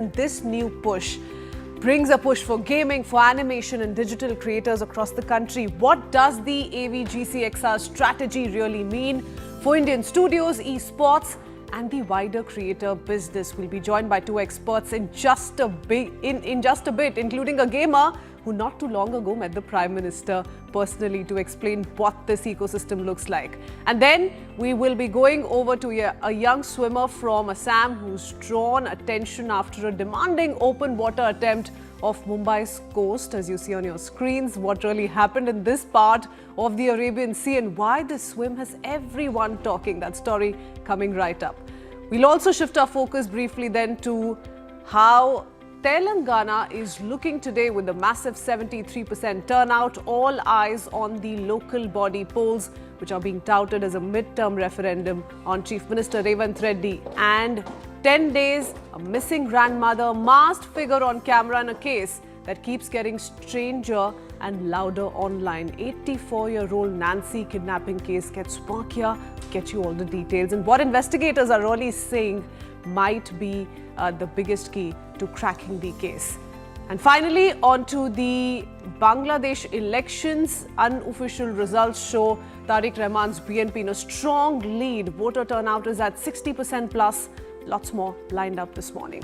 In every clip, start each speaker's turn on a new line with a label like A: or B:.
A: This new push brings a push for gaming, for animation and digital creators across the country. What does the AVGCXR strategy really mean for Indian studios, esports and the wider creator business? We'll be joined by two experts in just a bit, including a gamer who not too long ago met the Prime Minister personally to explain what this ecosystem looks like. And then we will be going over to a young swimmer from Assam who's drawn attention after a demanding open water attempt off Mumbai's coast. As you see on your screens, what really happened in this part of the Arabian Sea and why this swim has everyone talking. That story coming right up. We'll also shift our focus briefly then to how Telangana is looking today with a massive 73% turnout. All eyes on the local body polls, which are being touted as a mid-term referendum on Chief Minister Revant Reddy. And 10 days, a missing grandmother, masked figure on camera in a case that keeps getting stranger and louder online. 84-year-old Nancy kidnapping case gets murkier. Get you all the details and what investigators are really saying might be the biggest key to cracking the case. And finally, on to the Bangladesh elections. Unofficial results show Tariq Rahman's BNP in a strong lead. Voter turnout is at 60% plus. Lots more lined up this morning.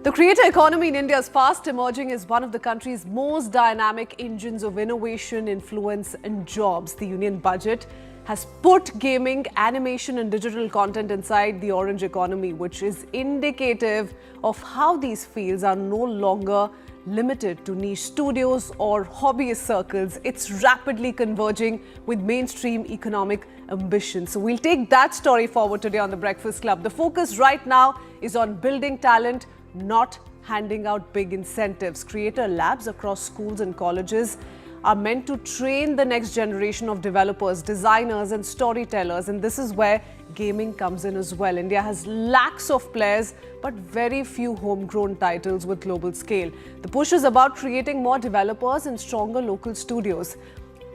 A: The creator economy in India is fast emerging as one of the country's most dynamic engines of innovation, influence and jobs. The union budget has put gaming, animation and digital content inside the orange economy, which is indicative of how these fields are no longer limited to niche studios or hobbyist circles. It's rapidly converging with mainstream economic ambition. So we'll take that story forward today on The Breakfast Club. The focus right now is on building talent, not handing out big incentives. Creator labs across schools and colleges are meant to train the next generation of developers, designers and storytellers. And this is where gaming comes in as well. India has lakhs of players, but very few homegrown titles with global scale. The push is about creating more developers and stronger local studios.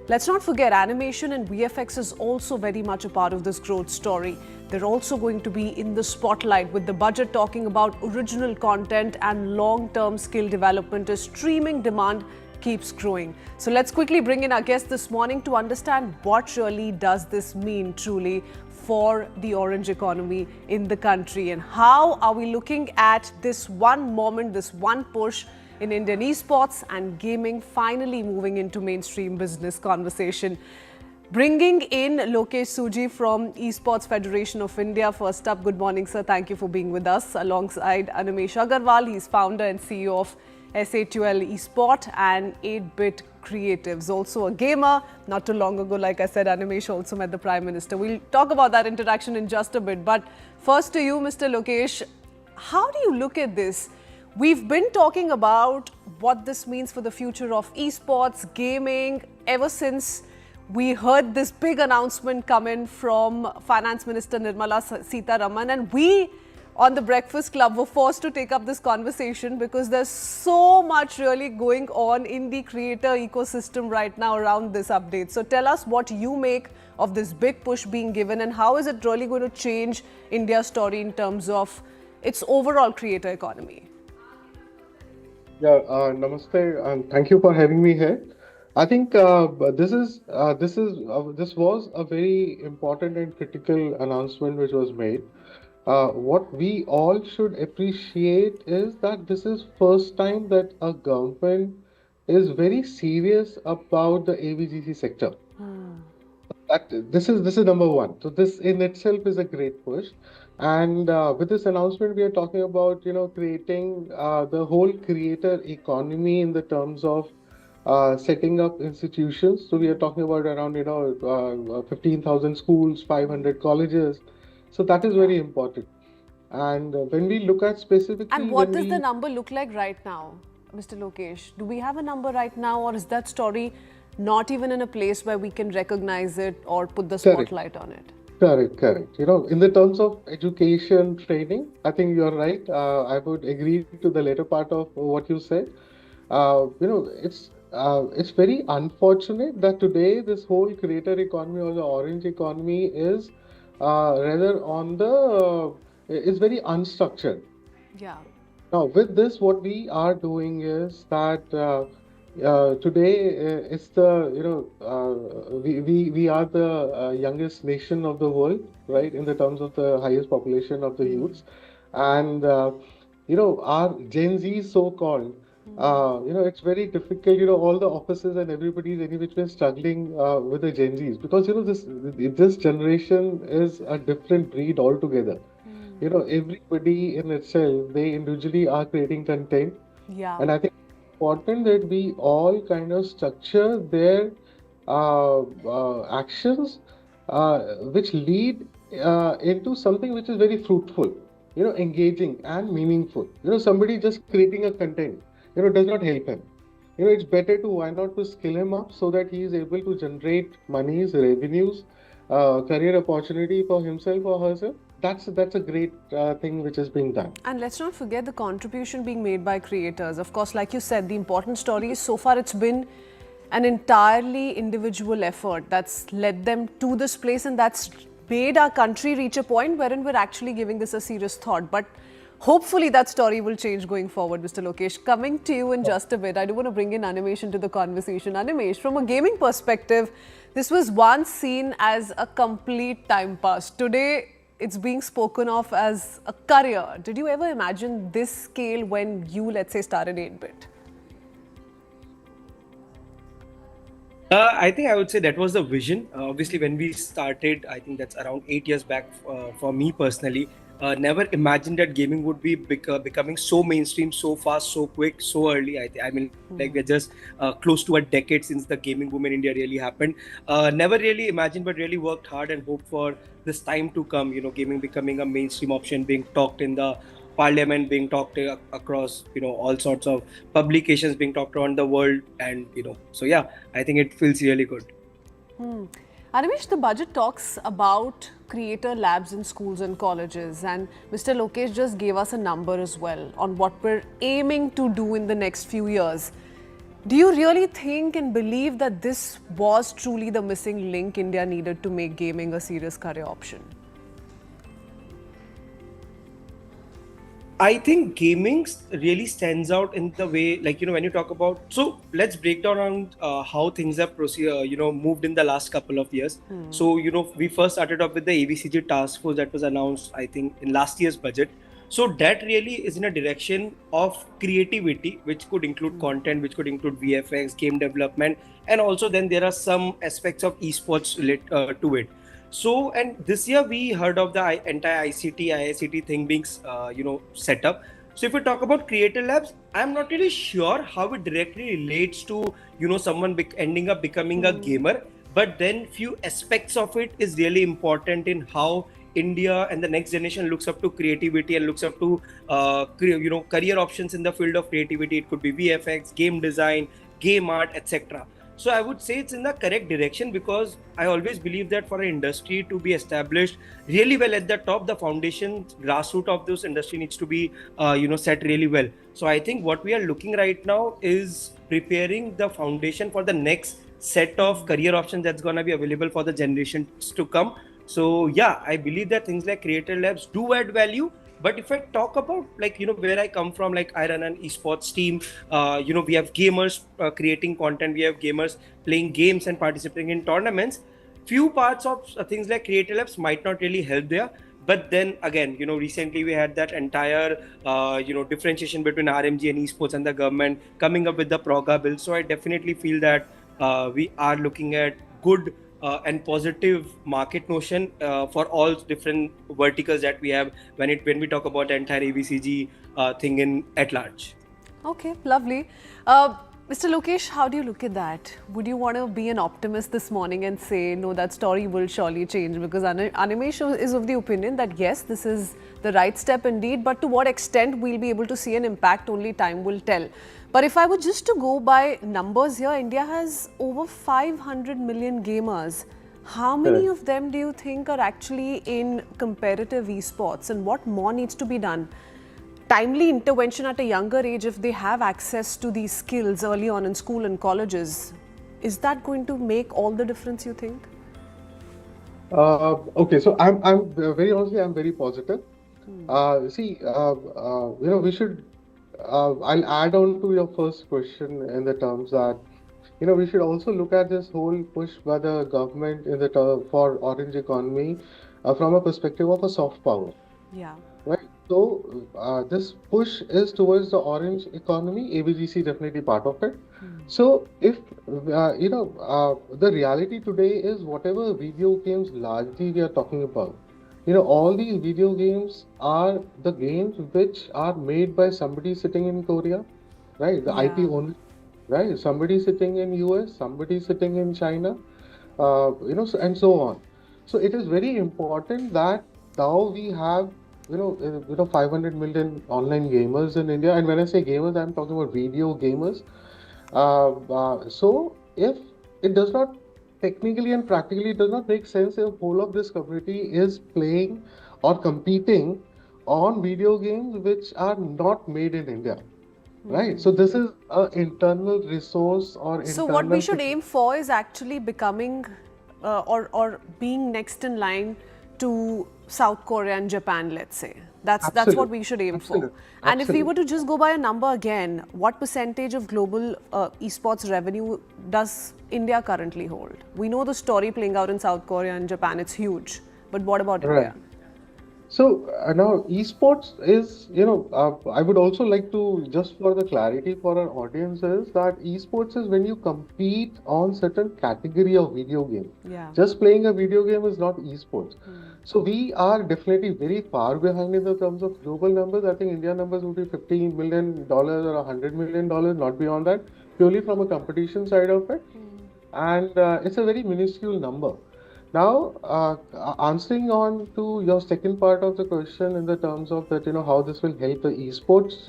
A: Let's not forget, animation and VFX is also very much a part of this growth story. They're also going to be in the spotlight, with the budget talking about original content and long-term skill development as streaming demand keeps growing. So let's quickly bring in our guest this morning to understand what really does this mean truly for the orange economy in the country, and how are we looking at this one moment, this one push in Indian esports and gaming finally moving into mainstream business conversation. Bringing in Lokesh Suji from Esports Federation of India. First up, good morning, sir. Thank you for being with us. Alongside Animesh Agarwal, he's founder and CEO of N18L Esport and 8-Bit Creatives. Also a gamer. Not too long ago, like I said, Animesh also met the Prime Minister. We'll talk about that interaction in just a bit. But first to you, Mr. Lokesh, how do you look at this? We've been talking about what this means for the future of esports, gaming, ever since we heard this big announcement come in from Finance Minister Nirmala Sitharaman, and we on The Breakfast Club were forced to take up this conversation because there's so much really going on in the creator ecosystem right now around this update. So tell us what you make of this big push being given, and how is it really going to change India's story in terms of its overall creator economy?
B: Yeah, namaste, and thank you for having me here. I think this was a very important and critical announcement which was made. What we all should appreciate is that this is first time that a government is very serious about the AVGC sector. This is number one. So this in itself is a great push. And with this announcement, we are talking about, creating the whole creator economy in the terms of setting up institutions. So we are talking about around, 15,000 schools, 500 colleges. So that is very important. And when we look at specifically...
A: And what does the number look like right now, Mr. Lokesh? Do we have a number right now, or is that story not even in a place where we can recognize it or put the spotlight on it?
B: Correct. In the terms of education, training, I think you're right. I would agree to the later part of what you said. It's it's very unfortunate that today this whole creator economy or the orange economy is rather on the is very unstructured.
A: Yeah.
B: Now, with this, what we are doing is that today it's the we are the youngest nation of the world, right? In the terms of the highest population of the youths, and our Gen Z so-called. It's very difficult. All the offices and everybody's any which way struggling with the Gen Zs because this generation is a different breed altogether. Everybody in itself, they individually are creating content.
A: Yeah.
B: And I think it's important that we all kind of structure their actions which lead into something which is very fruitful, engaging and meaningful. Somebody just creating a content, does not help him. It's better to why not to skill him up so that he is able to generate monies, revenues, career opportunity for himself or herself. That's a great thing which is being done.
A: And let's not forget the contribution being made by creators. Of course, like you said, the important story is so far it's been an entirely individual effort that's led them to this place, and that's made our country reach a point wherein we're actually giving this a serious thought. But hopefully that story will change going forward, Mr. Lokesh. Coming to you in just a bit, I do want to bring in animation to the conversation. Animesh, from a gaming perspective, this was once seen as a complete time pass. Today, it's being spoken of as a career. Did you ever imagine this scale when you, let's say, started 8-bit?
C: I think I would say that was the vision. Obviously, when we started, I think that's around 8 years back for me personally. Never imagined that gaming would be becoming so mainstream, so fast, so quick, so early. I mean, like we're just close to a decade since the gaming boom in India really happened. Never really imagined, but really worked hard and hoped for this time to come. Gaming becoming a mainstream option, being talked in the parliament, being talked across all sorts of publications, being talked around the world, and so yeah, I think it feels really good.
A: Animesh, the budget talks about creator labs in schools and colleges, and Mr. Lokesh just gave us a number as well on what we're aiming to do in the next few years. Do you really think and believe that this was truly the missing link India needed to make gaming a serious career option?
C: I think gaming really stands out in the way, like, when you talk about, so let's break down on how things have moved in the last couple of years. So, we first started off with the ABCG task force that was announced, I think, in last year's budget. So that really is in a direction of creativity, which could include content, which could include VFX, game development, and also then there are some aspects of esports related to it. So, and this year we heard of the entire IICT thing being, set up. So if we talk about creator labs, I'm not really sure how it directly relates to, someone ending up becoming a gamer. But then few aspects of it is really important in how India and the next generation looks up to creativity and looks up to, career options in the field of creativity. It could be VFX, game design, game art, etc. So I would say it's in the correct direction, because I always believe that for an industry to be established really well at the top, the foundation, grassroots of this industry needs to be, set really well. So I think what we are looking right now is preparing the foundation for the next set of career options that's going to be available for the generations to come. So yeah, I believe that things like creator labs do add value. But if I talk about, like, where I come from, like I run an esports team, we have gamers creating content, we have gamers playing games and participating in tournaments. Few parts of things like creator labs might not really help there. But then again, recently we had that entire, differentiation between RMG and esports, and the government coming up with the PROGA bill. So I definitely feel that we are looking at good and positive market notion for all different verticals that we have when we talk about the entire ABCG thing in at large.
A: Okay, lovely. Mr. Lokesh, how do you look at that? Would you want to be an optimist this morning and say, no, that story will surely change? Because Animesh is of the opinion that yes, this is the right step indeed, but to what extent we'll be able to see an impact, only time will tell. But if I were just to go by numbers here, India has over 500 million gamers. How many of them do you think are actually in competitive esports, and what more needs to be done? timely intervention at a younger age, if they have access to these skills early on in school and colleges, is that going to make all the difference, you think?
B: Okay, so I'm very honestly, I'm very positive. See, we should. I'll add on to your first question in the terms that we should also look at this whole push by the government in the for orange economy from a perspective of a soft power,
A: Yeah.
B: right? So this push is towards the orange economy. ABGC definitely part of it. So if the reality today is whatever video games largely we are talking about, all these video games are the games which are made by somebody sitting in Korea, right? The IP
A: Yeah.
B: only, right? Somebody sitting in US, somebody sitting in China, and so on. So it is very important that now we have 500 million online gamers in India, and when I say gamers, I'm talking about video gamers. So if it does not technically and practically it does not make sense if whole of this community is playing or competing on video games which are not made in India. Right. So this is an internal resource or
A: So what we
B: internal.
A: should aim for is actually becoming or being next in line to South Korea and Japan, let's say. That's what
B: Absolutely.
A: we should aim for.
B: Absolutely.
A: And if we were
B: Absolutely.
A: to just go by a number again, what percentage of global esports revenue does India currently hold? We know the story playing out in South Korea and Japan, it's huge. But what about
B: Right.
A: India?
B: So now esports is, I would also like to, just for the clarity for our audiences, that esports is when you compete on certain category of video game.
A: Yeah.
B: Just playing a video game is not esports. So we are definitely very far behind in the terms of global numbers. I think India numbers would be $50 million or $100 million, not beyond that, purely from a competition side of it. And it's a very minuscule number. Now, answering on to your second part of the question in the terms of that, how this will help the esports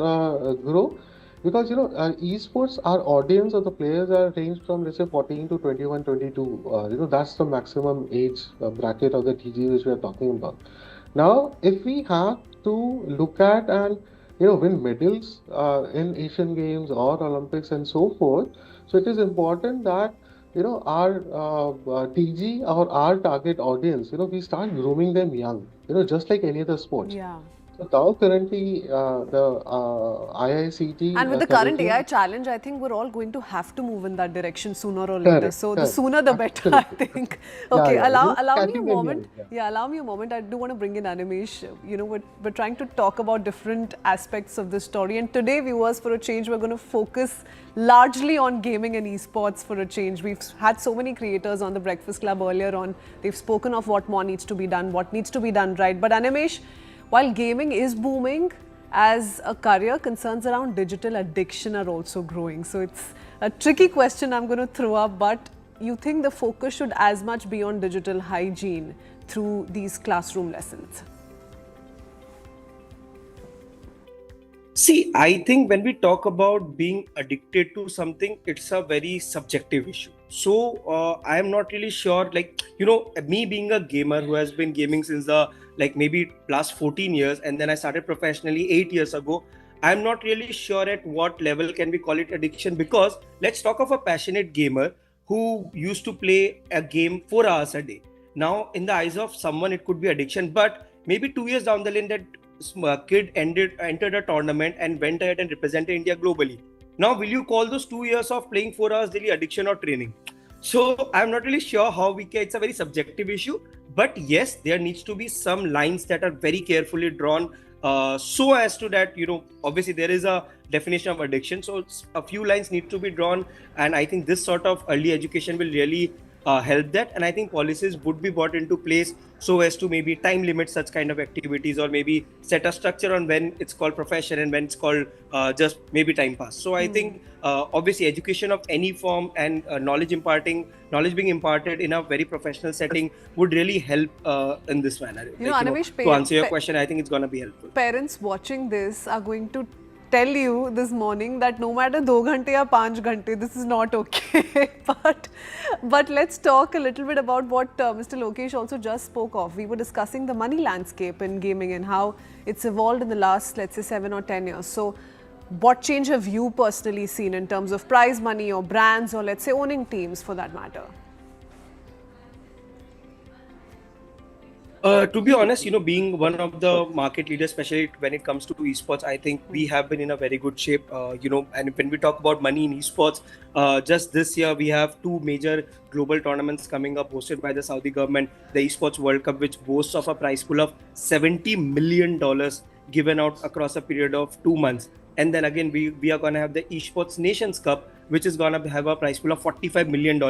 B: grow, because esports, our audience or the players are ranged from let's say 14 to 21, 22. That's the maximum age bracket of the TG which we are talking about. Now, if we have to look at and win medals in Asian Games or Olympics and so forth, so it is important that our TG or our target audience, we start grooming them young, just like any other sports.
A: Yeah.
B: So now currently the IICT
A: And with the current AI
B: curriculum.
A: challenge, I think we're all going to have to move in that direction sooner or later.
B: Correct,
A: So the
B: correct,
A: sooner the better, I
B: absolutely.
A: think.
B: Yeah,
A: Okay,
B: yeah,
A: allow me a
B: catching them
A: moment.
B: young.
A: Yeah, allow me a moment. I do want to bring in Animesh. We're trying to talk about different aspects of this story. And today, viewers, for a change, we're going to focus largely on gaming and esports for a change. We've had so many creators on the Breakfast Club earlier on. They've spoken of what more needs to be done, what needs to be done right. But Animesh, while gaming is booming as a career, concerns around digital addiction are also growing. So it's a tricky question I'm going to throw up, but you think the focus should as much be on digital hygiene through these classroom lessons?
C: See, I think when we talk about being addicted to something, it's a very subjective issue. So I am not really sure, me being a gamer who has been gaming since the maybe last 14 years, and then I started professionally 8 years ago. I'm not really sure at what level can we call it addiction, because let's talk of a passionate gamer who used to play a game 4 hours a day. Now, in the eyes of someone, it could be addiction, but maybe 2 years down the line, that kid entered a tournament and went ahead and represented India globally. Now, will you call those 2 years of playing 4 hours daily addiction or training? So I'm not really sure how we can. It's a very subjective issue, but yes, there needs to be some lines that are very carefully drawn, so as to that, obviously there is a definition of addiction. So a few lines need to be drawn, and I think this sort of early education will really help that. And I think policies would be brought into place so as to maybe time limit such kind of activities, or maybe set a structure on when it's called profession and when it's called just maybe time pass. So I think obviously education of any form and knowledge being imparted in a very professional setting would really help in this manner.
A: Animesh,
C: To answer your question, I think it's going to be helpful.
A: Parents watching this are going to tell you this morning that no matter 2 ghante or 5 ghante, this is not okay. but let's talk a little bit about what Mr. Lokesh also just spoke of. We were discussing the money landscape in gaming and how it's evolved in the last, let's say, 7 or 10 years. So what change have you personally seen in terms of prize money or brands or, let's say, owning teams for that matter?
C: To be honest, being one of the market leaders, especially when it comes to esports, I think we have been in a very good shape. And when we talk about money in esports, just this year we have 2 major global tournaments coming up hosted by the Saudi government, the Esports World Cup, which boasts of a prize pool of $70 million given out across a period of 2 months. And then again, we are going to have the Esports Nations Cup, which is going to have a prize pool of $45 million.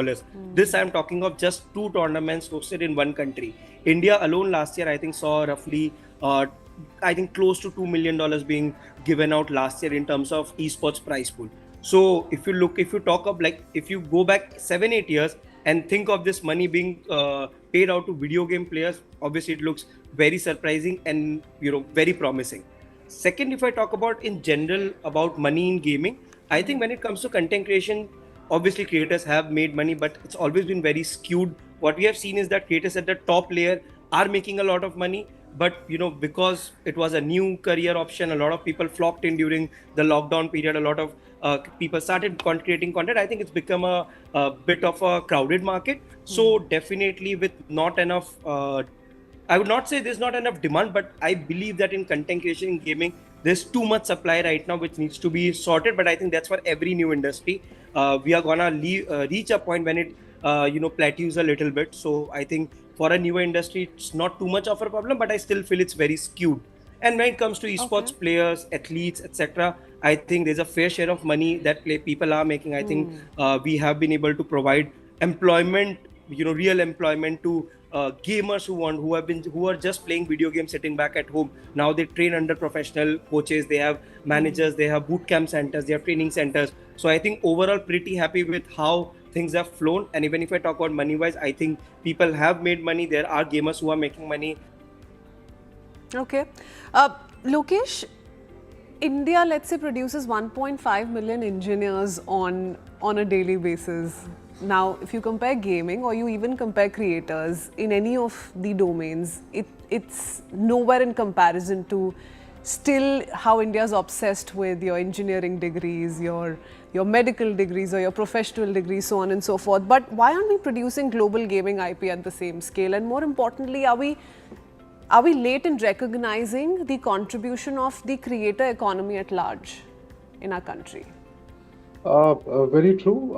C: This I'm talking of just 2 tournaments hosted in one country. India alone last year, I think, saw roughly, close to $2 million being given out last year in terms of esports prize pool. So if you go back 7-8 years and think of this money being paid out to video game players, obviously it looks very surprising and very promising. Second, if I talk about in general about money in gaming, I think when it comes to content creation, obviously creators have made money, but it's always been very skewed. What we have seen is that creators at the top layer are making a lot of money, but because it was a new career option, a lot of people flocked in during the lockdown period. A lot of people started creating content. I think it's become a bit of a crowded market. So definitely with not enough I would not say there's not enough demand, but I believe that in content creation in gaming, there's too much supply right now, which needs to be sorted. But I think that's for every new industry. We are gonna reach a point when it plateaus a little bit. So I think for a newer industry, it's not too much of a problem, but I still feel it's very skewed. And when it comes to esports players, athletes, etc., I think there's a fair share of money that people are making. I think we have been able to provide employment, real employment to gamers who are just playing video games sitting back at home. Now they train under professional coaches, they have managers, they have boot camp centers, they have training centers. So I think overall pretty happy with how things have flown. And even if I talk about money wise, I think people have made money. There are gamers who are making money.
A: Okay. Lokesh, India, let's say, produces 1.5 million engineers on a daily basis. Now, if you compare gaming or you even compare creators in any of the domains, it's nowhere in comparison to still how India is obsessed with your engineering degrees, your medical degrees or your professional degrees, so on and so forth. But why aren't we producing global gaming IP at the same scale? And more importantly, are we late in recognizing the contribution of the creator economy at large in our country?
B: Very true.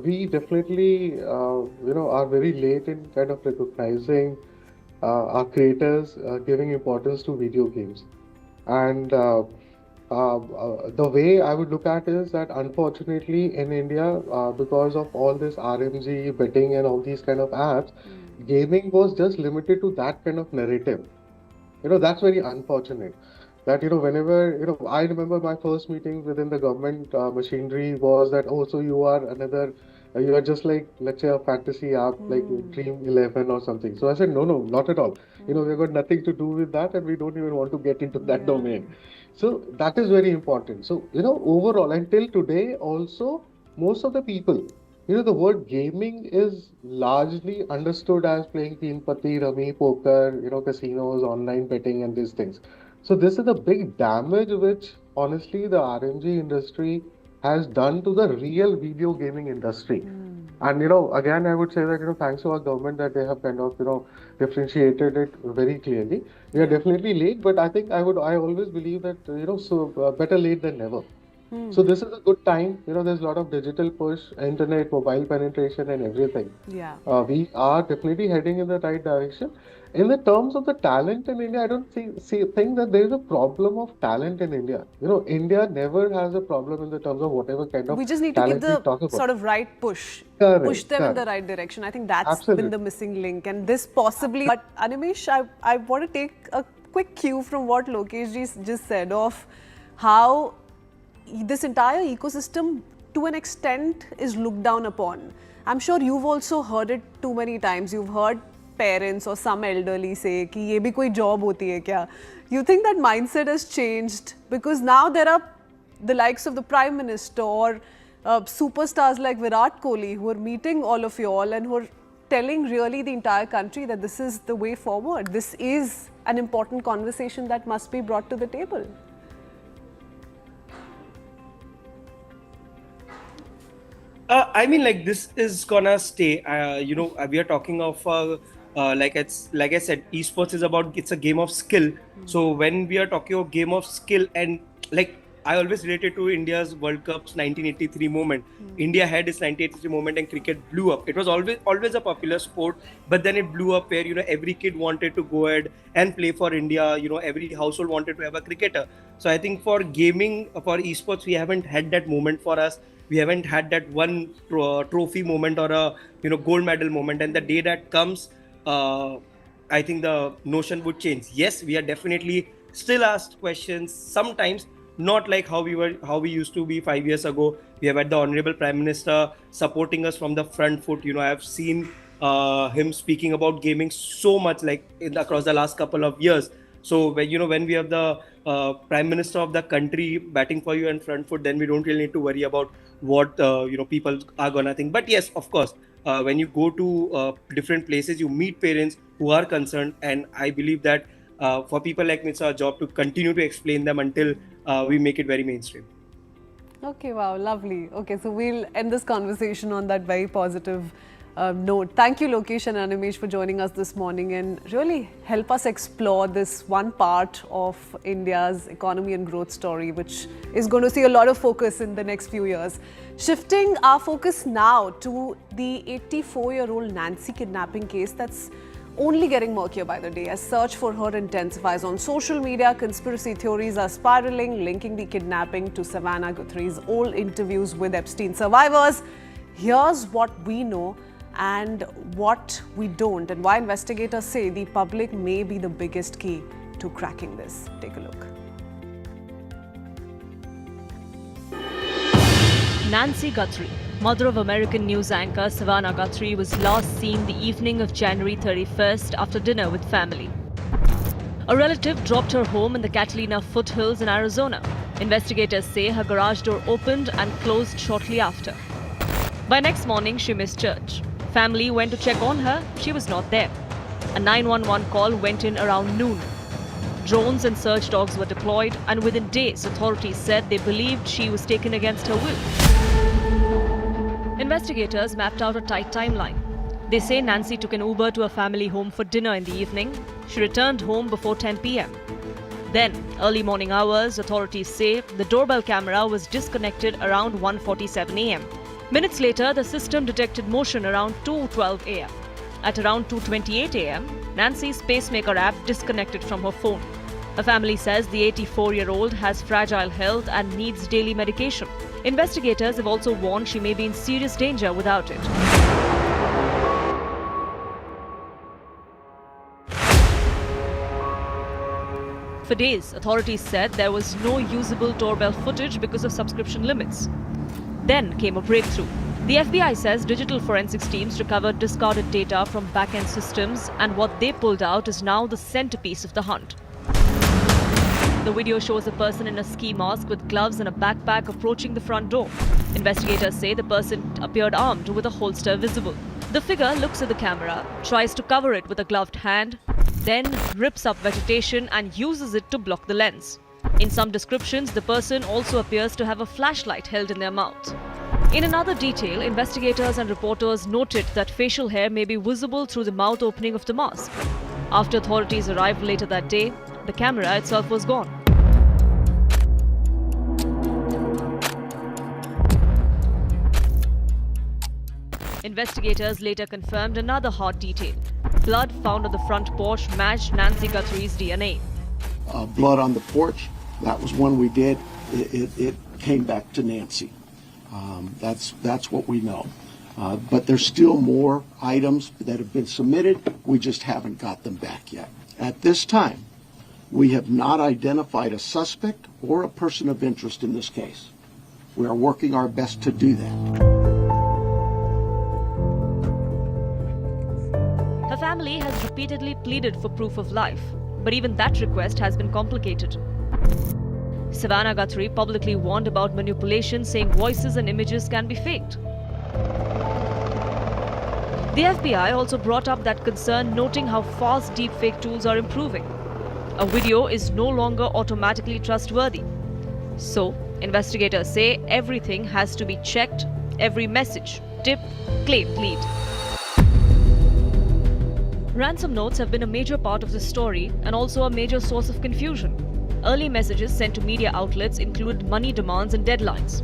B: We definitely, are very late in kind of recognizing our creators giving importance to video games. And the way I would look at it is that unfortunately in India, because of all this RMG, betting and all these kind of apps, gaming was just limited to that kind of narrative. That's very unfortunate. That, whenever, I remember my first meeting within the government machinery was that, oh, so you are just like, let's say, a fantasy app like Dream 11 or something. So I said, no, not at all. We've got nothing to do with that and we don't even want to get into that domain. So that is very important. So, overall, until today, also, most of the people, the word gaming is largely understood as playing Teen Patti, Rummy, poker, casinos, online betting and these things. So this is the big damage which honestly the RMG industry has done to the real video gaming industry. And again I would say that thanks to our government that they have kind of differentiated it very clearly. We are definitely late, but I think I always believe that better late than never. So this is a good time. There's a lot of digital push, internet, mobile penetration, and everything.
A: Yeah.
B: We are definitely heading in the right direction. In the terms of the talent in India, I don't think that there is a problem of talent in India. India never has a problem in the terms of whatever kind of
A: we just need to give the sort of right push.
B: Correct,
A: push them in the right direction. I think that's been the missing link. And this possibly... But Animesh, I want to take a quick cue from what Lokesh ji just said of how this entire ecosystem to an extent is looked down upon. I'm sure you've also heard it too many times. You've heard parents or some elderly say कि ये भी कोई job होती है क्या? You think that mindset has changed because now there are the likes of the Prime Minister or superstars like Virat Kohli, who are meeting all of you all and who are telling really the entire country that this is the way forward. This is an important conversation that must be brought to the table.
C: I mean, like, this is gonna stay. We are talking of like I said, esports is it's a game of skill. So when we are talking of game of skill, and like I always related to India's World Cup's 1983 moment. India had its 1983 moment and cricket blew up. It was always a popular sport, but then it blew up where, every kid wanted to go ahead and play for India. Every household wanted to have a cricketer. So I think for gaming, for esports, we haven't had that moment for us. We haven't had that one trophy moment or a gold medal moment. And the day that comes, I think the notion would change. Yes, we are definitely still asked questions sometimes, not like how we used to be 5 years ago. We have had the Honorable Prime Minister supporting us from the front foot. I have seen him speaking about gaming so much, like across the last couple of years. So when we have the Prime Minister of the country batting for you and front foot, then we don't really need to worry about what people are gonna think. But yes, of course, when you go to different places, you meet parents who are concerned, and I believe that for people like me, it's our job to continue to explain them until we make it very mainstream.
A: Okay, wow, lovely. Okay, so we'll end this conversation on that very positive note. Thank you, Lokesh and Animesh, for joining us this morning and really help us explore this one part of India's economy and growth story, which is going to see a lot of focus in the next few years. Shifting our focus now to the 84-year-old Nancy kidnapping case that's only getting murkier by the day as search for her intensifies. On social media, conspiracy theories are spiraling, linking the kidnapping to Savannah Guthrie's old interviews with Epstein survivors. Here's what we know and what we don't, and why investigators say the public may be the biggest key to cracking this. Take a look.
D: Nancy Guthrie, mother of American news anchor Savannah Guthrie, was last seen the evening of January 31st after dinner with family. A relative dropped her home in the Catalina foothills in Arizona. Investigators say her garage door opened and closed shortly after. By next morning, she missed church. Family went to check on her. She was not there. A 911 call went in around noon. Drones and search dogs were deployed, and within days, authorities said they believed she was taken against her will. Investigators mapped out a tight timeline. They say Nancy took an Uber to a family home for dinner in the evening. She returned home before 10 p.m. Then, early morning hours, authorities say the doorbell camera was disconnected around 1:47 a.m. Minutes later, the system detected motion around 2:12 a.m. At around 2:28 a.m., Nancy's pacemaker app disconnected from her phone. Her family says the 84-year-old has fragile health and needs daily medication. Investigators have also warned she may be in serious danger without it. For days, authorities said there was no usable doorbell footage because of subscription limits. Then came a breakthrough. The FBI says digital forensics teams recovered discarded data from back-end systems, and what they pulled out is now the centerpiece of the hunt. The video shows a person in a ski mask with gloves and a backpack approaching the front door. Investigators say the person appeared armed with a holster visible. The figure looks at the camera, tries to cover it with a gloved hand, then rips up vegetation and uses it to block the lens. In some descriptions, the person also appears to have a flashlight held in their mouth. In another detail, investigators and reporters noted that facial hair may be visible through the mouth opening of the mask. After authorities arrived later that day, the camera itself was gone. Investigators later confirmed another hard detail. Blood found on the front porch matched Nancy Guthrie's DNA.
E: Blood on the porch, that was one we did. It came back to Nancy. That's what we know. But there's still more items that have been submitted. We just haven't got them back yet. At this time, we have not identified a suspect or a person of interest in this case. We are working our best to do that.
D: Her family has repeatedly pleaded for proof of life, but even that request has been complicated. Savannah Guthrie publicly warned about manipulation, saying voices and images can be faked. The FBI also brought up that concern, noting how fast deepfake tools are improving. A video is no longer automatically trustworthy. So, investigators say everything has to be checked, every message, tip, claim, lead. Ransom notes have been a major part of the story and also a major source of confusion. Early messages sent to media outlets included money demands and deadlines.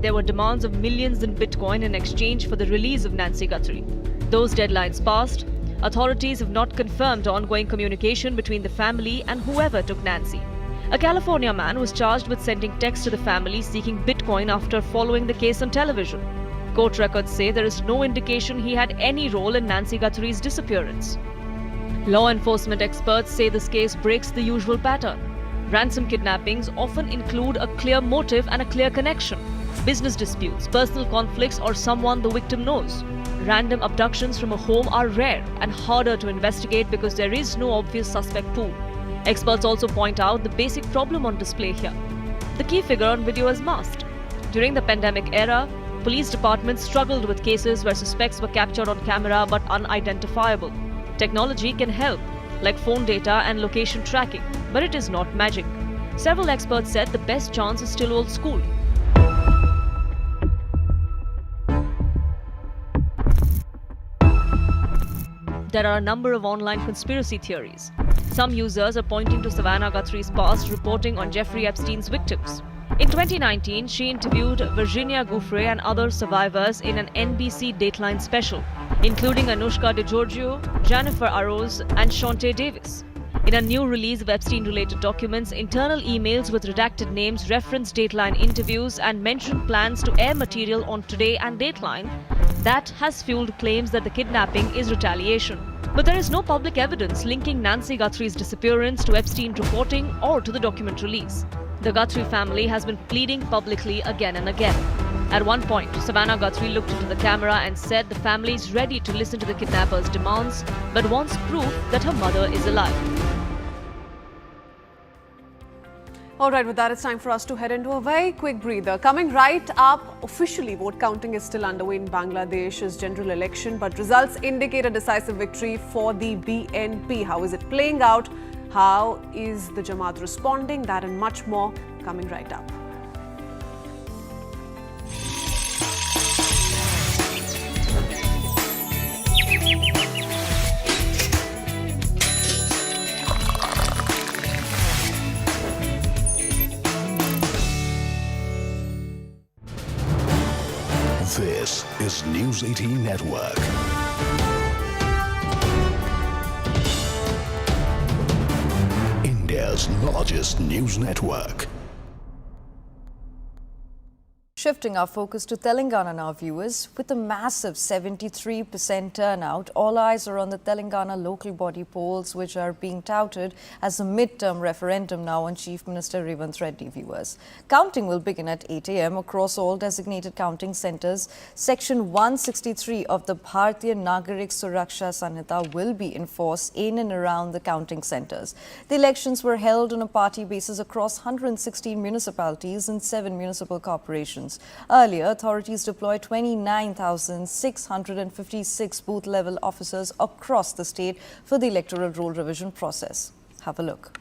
D: There were demands of millions in Bitcoin in exchange for the release of Nancy Guthrie. Those deadlines passed. Authorities have not confirmed ongoing communication between the family and whoever took Nancy. A California man was charged with sending texts to the family seeking Bitcoin after following the case on television. Court records say there is no indication he had any role in Nancy Guthrie's disappearance. Law enforcement experts say this case breaks the usual pattern. Ransom kidnappings often include a clear motive and a clear connection. Business disputes, personal conflicts, or someone the victim knows. Random abductions from a home are rare and harder to investigate because there is no obvious suspect pool. Experts also point out the basic problem on display here. The key figure on video is masked. During the pandemic era, police departments struggled with cases where suspects were captured on camera but unidentifiable. Technology can help, like phone data and location tracking, but it is not magic. Several experts said the best chance is still old school. There are a number of online conspiracy theories. Some users are pointing to Savannah Guthrie's past, reporting on Jeffrey Epstein's victims. In 2019, she interviewed Virginia Giuffre and other survivors in an NBC Dateline special, including Anushka DeGiorgio, Jennifer Arrows, and Shante Davis. In a new release of Epstein-related documents, internal emails with redacted names reference Dateline interviews and mention plans to air material on Today and Dateline. That has fueled claims that the kidnapping is retaliation. But there is no public evidence linking Nancy Guthrie's disappearance to Epstein reporting or to the document release. The Guthrie family has been pleading publicly again and again. At one point, Savannah Guthrie looked into the camera and said the family is ready to listen to the kidnappers' demands, but wants proof that her mother is alive.
A: All right, with that, it's time for us to head into a very quick breather. Coming right up, officially vote counting is still underway in Bangladesh's general election, but results indicate a decisive victory for the BNP. How is it playing out? How is the Jamaat responding? That and much more coming right up.
F: This is News 18 Network. India's largest news network.
G: Shifting our focus to Telangana now, viewers. With a massive 73% turnout, all eyes are on the Telangana local body polls, which are being touted as a midterm referendum now on Chief Minister Revanth Reddy, viewers. Counting will begin at 8 a.m. across all designated counting centres. Section 163 of the Bharatiya Nagarik Suraksha Sanhita will be in force in and around the counting centres. The elections were held on a party basis across 116 municipalities and 7 municipal corporations. Earlier, authorities deployed 29,656 booth-level officers across the state for the electoral roll revision process. Have a look.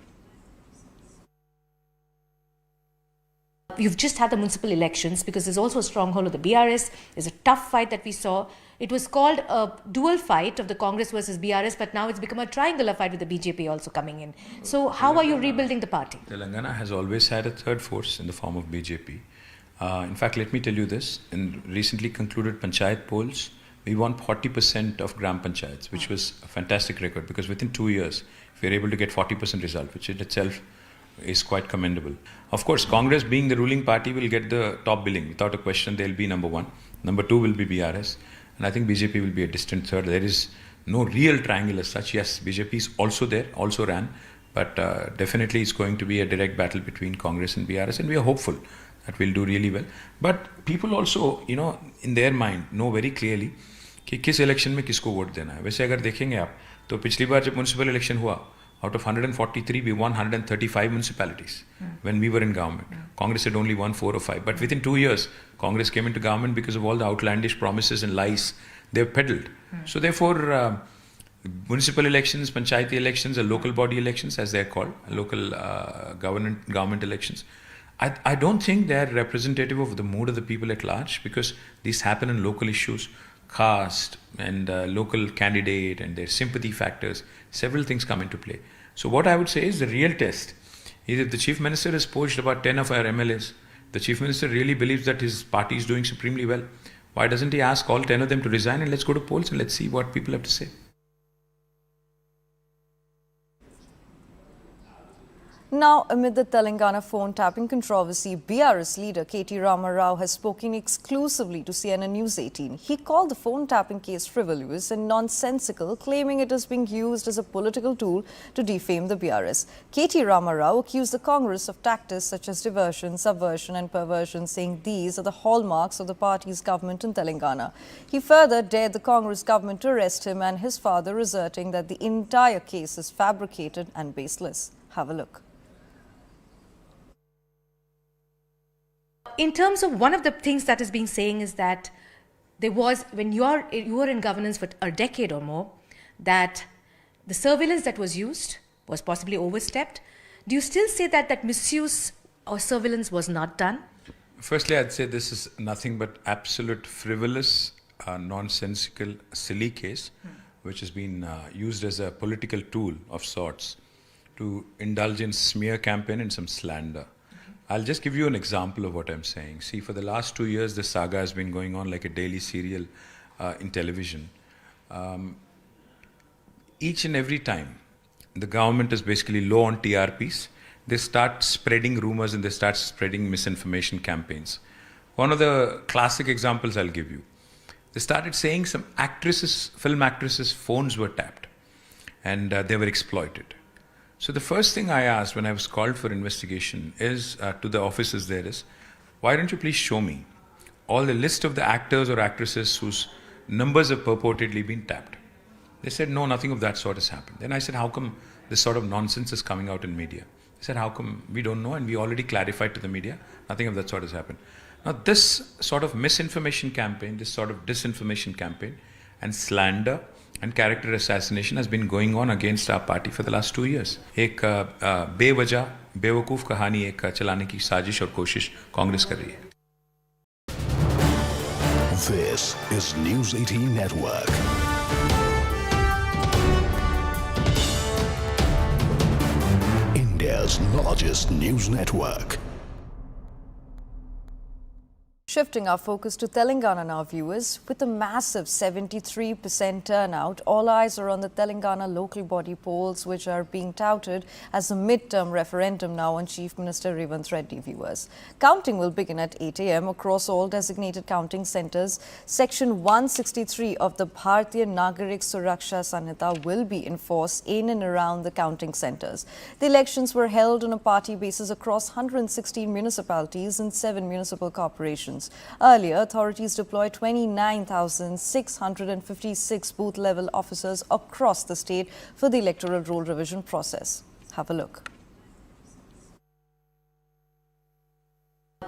H: You've just had the municipal elections because there's also a stronghold of the BRS. There's a tough fight that we saw. It was called a dual fight of the Congress versus BRS, but now it's become a triangular fight with the BJP also coming in. So how are you rebuilding the party?
I: Telangana has always had a third force in the form of BJP. In fact, let me tell you this. In recently concluded Panchayat polls, we won 40% of Gram Panchayats, which was a fantastic record because within 2 years, if you're able to get 40% result, which in itself is quite commendable. Of course, Congress being the ruling party will get the top billing. Without a question, they'll be number one. Number two will be BRS. And I think BJP will be a distant third. There is no real triangle as such. Yes, BJP is also there, also ran. But definitely it's going to be a direct battle between Congress and BRS. And we are hopeful that we'll do really well. But people also, in their mind, know very clearly कि किस election में किसको vote देना है. वैसे अगर देखेंगे आप तो पिछली बार जब म्युनिसिपल इलेक्शन हुआ Out of 143, we won 135 municipalities when we were in government. Congress had only won 4 or 5. But within 2 years, Congress came into government because of all the outlandish promises and lies they've peddled. So therefore, municipal elections, panchayati elections, or local body elections, as they're called, local government elections, I don't think they're representative of the mood of the people at large, because these happen in local issues, caste and local candidate and their sympathy factors. Several things come into play. So what I would say is the real test is if the Chief Minister has poached about 10 of our MLAs, the Chief Minister really believes that his party is doing supremely well. Why doesn't he ask all 10 of them to resign, and let's go to polls and let's see what people have to say.
G: Now, amid the Telangana phone tapping controversy, BRS leader K.T. Rama Rao has spoken exclusively to CNN News 18. He called the phone tapping case frivolous and nonsensical, claiming it is being used as a political tool to defame the BRS. K.T. Rama Rao accused the Congress of tactics such as diversion, subversion and perversion, saying these are the hallmarks of the party's government in Telangana. He further dared the Congress government to arrest him and his father, asserting that the entire case is fabricated and baseless. Have a look.
H: In terms of one of the things that is being saying is that there was, when you were in governance for a decade or more, that the surveillance that was used was possibly overstepped. Do you still say that that misuse or surveillance was not done?
I: Firstly, I'd say this is nothing but absolute frivolous, nonsensical, silly case, which has been used as a political tool of sorts to indulge in smear campaign and some slander. I'll just give you an example of what I'm saying. See, for the last 2 years, this saga has been going on like a daily serial in television. Each and every time the government is basically low on TRPs, they start spreading rumors and they start spreading misinformation campaigns. One of the classic examples I'll give you. They started saying some actresses, film actresses' phones were tapped and they were exploited. So the first thing I asked when I was called for investigation is to the officers there is, why don't you please show me all the list of the actors or actresses whose numbers have purportedly been tapped. They said, no, nothing of that sort has happened. Then I said, how come this sort of nonsense is coming out in media? They said, how come? We don't know, and we already clarified to the media, nothing of that sort has happened. Now this sort of misinformation campaign, this sort of disinformation campaign and slander and character assassination has been going on against our party for the last 2 years. एक बेवजह बेवकूफ़ कहानी एक चलाने की साजिश और कोशिश कांग्रेस कर रही है.
F: This is News 18 Network. India's largest news network.
G: Shifting our focus to Telangana now, viewers. With a massive 73% turnout, all eyes are on the Telangana local body polls, which are being touted as a mid-term referendum now on Chief Minister Revanth Reddy, viewers. Counting will begin at 8 a.m. across all designated counting centres. Section 163 of the Bharatiya Nagarik Suraksha Sanhita will be enforced in and around the counting centres. The elections were held on a party basis across 116 municipalities and 7 municipal corporations. Earlier, authorities deployed 29,656 booth-level officers across the state for the electoral roll revision process. Have a look.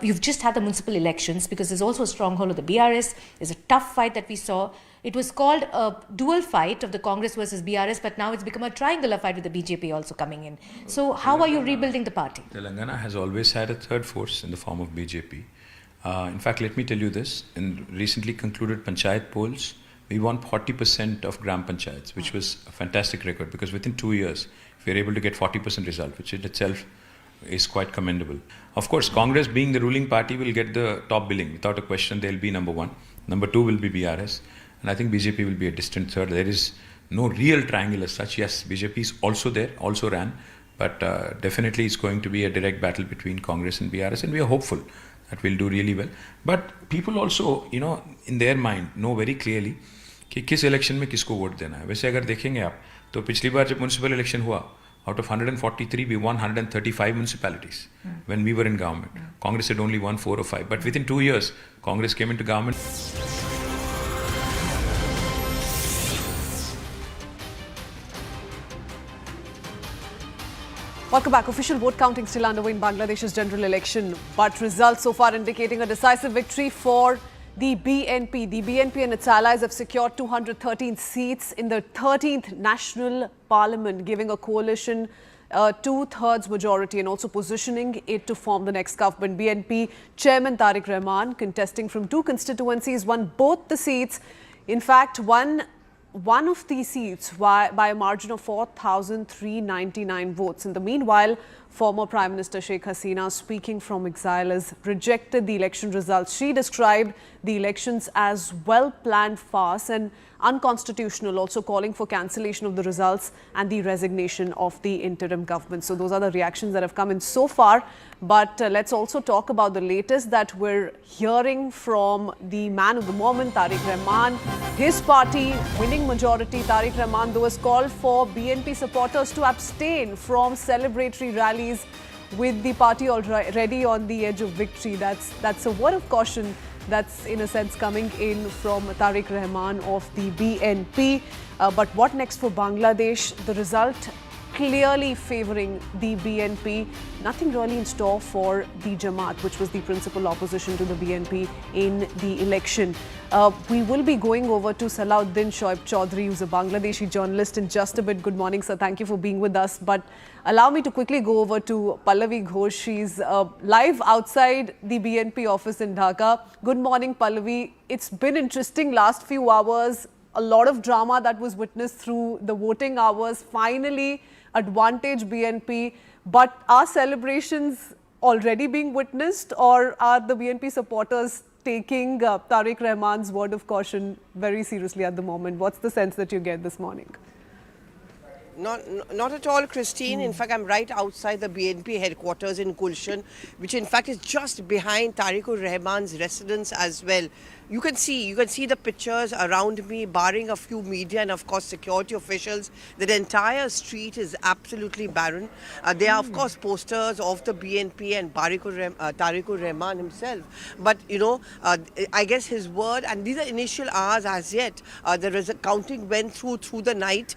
H: You've just had the municipal elections because there's also a stronghold of the BRS. There's a tough fight that we saw. It was called a dual fight of the Congress versus BRS, but now it's become a triangular fight with the BJP also coming in. So how are you rebuilding the party?
I: Telangana has always had a third force in the form of BJP. In fact, let me tell you this. In recently concluded panchayat polls, we won 40% of gram panchayats, which was a fantastic record, because within 2 years, if we are able to get 40% result, which in itself is quite commendable. Of course, Congress being the ruling party will get the top billing. Without a question, they'll be number one. Number two will be BRS. And I think BJP will be a distant third. There is no real triangle as such. Yes, BJP is also there, also ran. But definitely it's going to be a direct battle between Congress and BRS. And we are hopeful that we'll do really well. But people also, in their mind, know very clearly कि किस election में किसको vote देना है. वैसे अगर देखेंगे आप, तो पिछली बार जब म्युनिसिपल इलेक्शन हुआ, out of 143, we won 135 municipalities when we were in government. Congress had only won 4 or 5. But within 2 years, Congress came into government.
A: Welcome back. Official vote counting still underway in Bangladesh's general election, but results so far indicating a decisive victory for the BNP. The BNP and its allies have secured 213 seats in the 13th National Parliament, giving a coalition two-thirds majority and also positioning it to form the next government. BNP Chairman Tariq Rahman, contesting from two constituencies, won both the seats. In fact, one of these seats by a margin of 4,399 votes. In the meanwhile, former Prime Minister Sheikh Hasina, speaking from exile, has rejected the election results. She described the elections as well-planned farce and unconstitutional, also calling for cancellation of the results and the resignation of the interim government. So those are the reactions that have come in so far. But let's also talk about the latest that we're hearing from the man of the moment, Tariq Rahman. His party winning majority. Tariq Rahman, though, has called for BNP supporters to abstain from celebratory rallies, with the party already on the edge of victory. That's a word of caution that's in a sense coming in from Tariq Rahman of the BNP. But what next for Bangladesh? The result clearly favouring the BNP. Nothing really in store for the Jamaat, which was the principal opposition to the BNP in the election. We will be going over to Salahuddin Shoaib Chaudhry, who's a Bangladeshi journalist, in just a bit. Good morning, sir. Thank you for being with us. But allow me to quickly go over to Pallavi Ghosh. She's live outside the BNP office in Dhaka. Good morning, Pallavi. It's been interesting last few hours. A lot of drama that was witnessed through the voting hours. Finally, advantage BNP. But are celebrations already being witnessed, or are the BNP supporters taking Tariq Rahman's word of caution very seriously at the moment? What's the sense that you get this morning?
J: Not at all, Christine. In fact, I'm right outside the BNP headquarters in Gulshan, which in fact is just behind Tariq Rahman's residence as well. You can see the pictures around me, barring a few media and of course security officials. The entire street is absolutely barren. There are of course posters of the BNP and Tariq Rahman himself. But I guess his word, and these are initial hours as yet. The counting went through the night.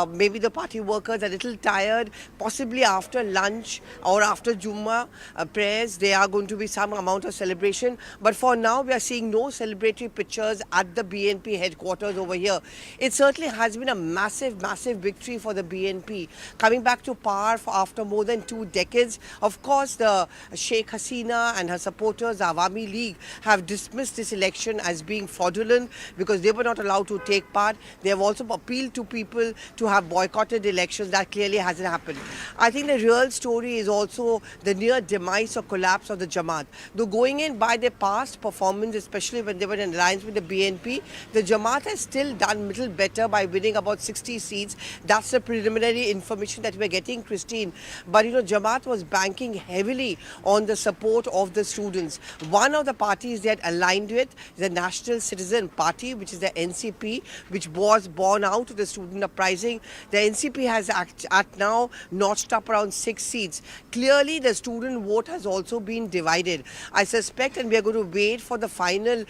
J: Maybe the party workers are a little tired. Possibly after lunch or after Jummah prayers, there are going to be some amount of celebration. But for now, we are seeing no celebratory pictures at the BNP headquarters over here. It certainly has been a massive victory for the BNP, coming back to power after more than 2 decades. Of course, the Sheikh Hasina and her supporters, the Awami League, have dismissed this election as being fraudulent because they were not allowed to take part. They have also appealed to people to have boycotted elections. That clearly hasn't happened. I think the real story is also the near demise or collapse of the Jamaat. Though going in by their past performance, especially when they were in alliance with the BNP, the Jamaat has still done little better by winning about 60 seats. That's the preliminary information that we're getting, Christine. But Jamaat was banking heavily on the support of the students. One of the parties they had aligned with, the National Citizen Party, which is the NCP, which was born out of the student uprising. The NCP has at now notched up around 6 seats. Clearly, the student vote has also been divided. I suspect, and we are going to wait for the final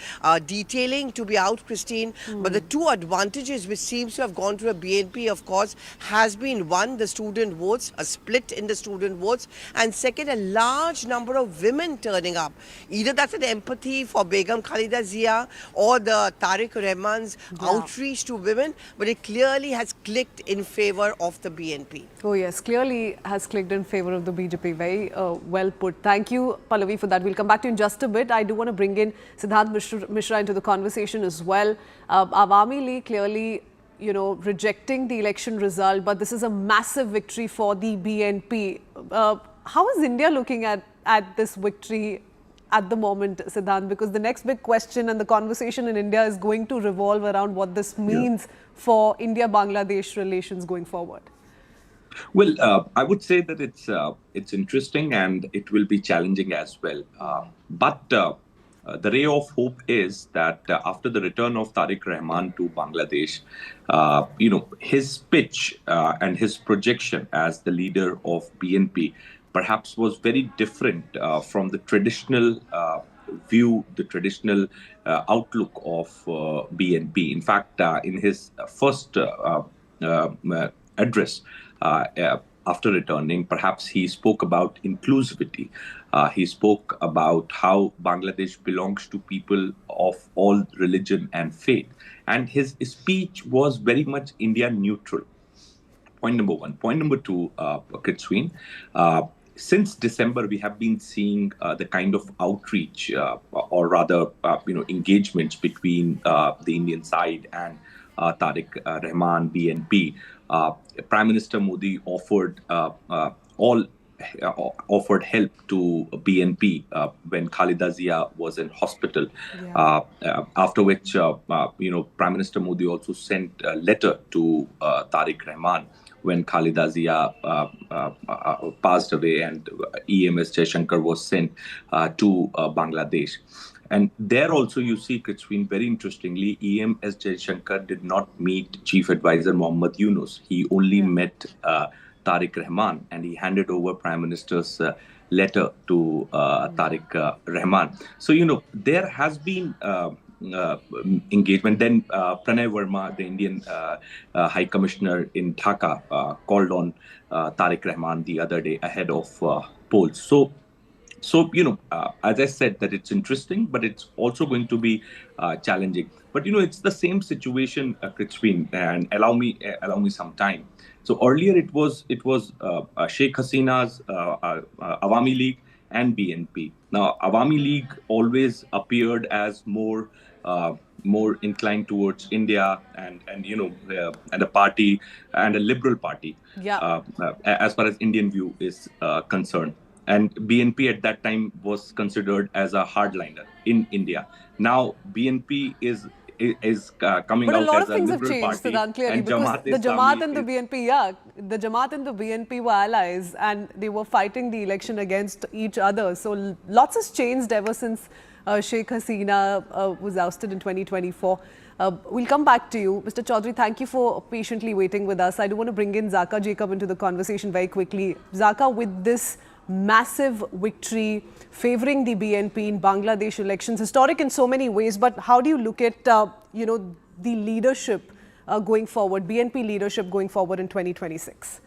J: detailing to be out, Christine. But the two advantages which seems to have gone to a BNP, of course, has been one, the student votes, a split in the student votes, and second, a large number of women turning up. Either that's an empathy for Begum Khalida Zia or the Tariq Rahman's outreach to women, but it clearly has clicked in favor of the BNP.
A: Oh yes, clearly has clicked in favor of the BJP. Very well put. Thank you, Pallavi, for that. We'll come back to you in just a bit. I do want to bring in Siddharth Mishra into the conversation as well. Awami League clearly, rejecting the election result, but this is a massive victory for the BNP. How is India looking at this victory at the moment, Siddharth? Because the next big question and the conversation in India is going to revolve around what this means for India-Bangladesh relations going forward.
K: Well, I would say that it's interesting and it will be challenging as well. But the ray of hope is that after the return of Tariq Rahman to Bangladesh, his pitch and his projection as the leader of BNP perhaps was very different from the traditional view, the traditional outlook of BNP. In fact, in his first address, after returning, perhaps he spoke about inclusivity. He spoke about how Bangladesh belongs to people of all religion and faith. And his speech was very much India neutral. Point number one. Point number two, Kritsween, since December, we have been seeing the kind of outreach, or rather, engagements between the Indian side and Tariq Rahman, BNP. Prime Minister Modi all offered help to BNP when Khalida Zia was in hospital. After which, Prime Minister Modi also sent a letter to Tariq Rahman when Khalida Zia passed away, and EMS Jaishankar was sent to Bangladesh. And there also you see, Kritsween, very interestingly, EMS Jaishankar did not meet Chief Advisor Mohammad Yunus. He only met Tariq Rahman, and he handed over Prime Minister's letter to Tariq Rahman. So, there has been engagement. Then Pranay Verma, the Indian High Commissioner in Dhaka, called on Tariq Rahman the other day ahead of polls. So, as I said, that it's interesting, but it's also going to be challenging. But, it's the same situation, Kritsween, and allow me some time. So earlier it was Sheikh Hasina's Awami League and BNP. Now, Awami League always appeared as more inclined towards India and a party and a liberal party, as far as Indian view is concerned. And BNP at that time was considered as a hardliner in India. Now BNP is coming out as a liberal party,
A: Siddhant, clearly,
K: and
A: because the Jamaat and the BNP, the Jamaat and the BNP were allies, and they were fighting the election against each other. So lots has changed ever since Sheikh Hasina was ousted in 2024. We'll come back to you. Mr. Chaudhary, thank you for patiently waiting with us. I do want to bring in Zaka Jacob into the conversation very quickly. Zaka, with this massive victory favoring the BNP in Bangladesh elections, historic in so many ways, but how do you look at the leadership going forward, BNP leadership going forward in 2026?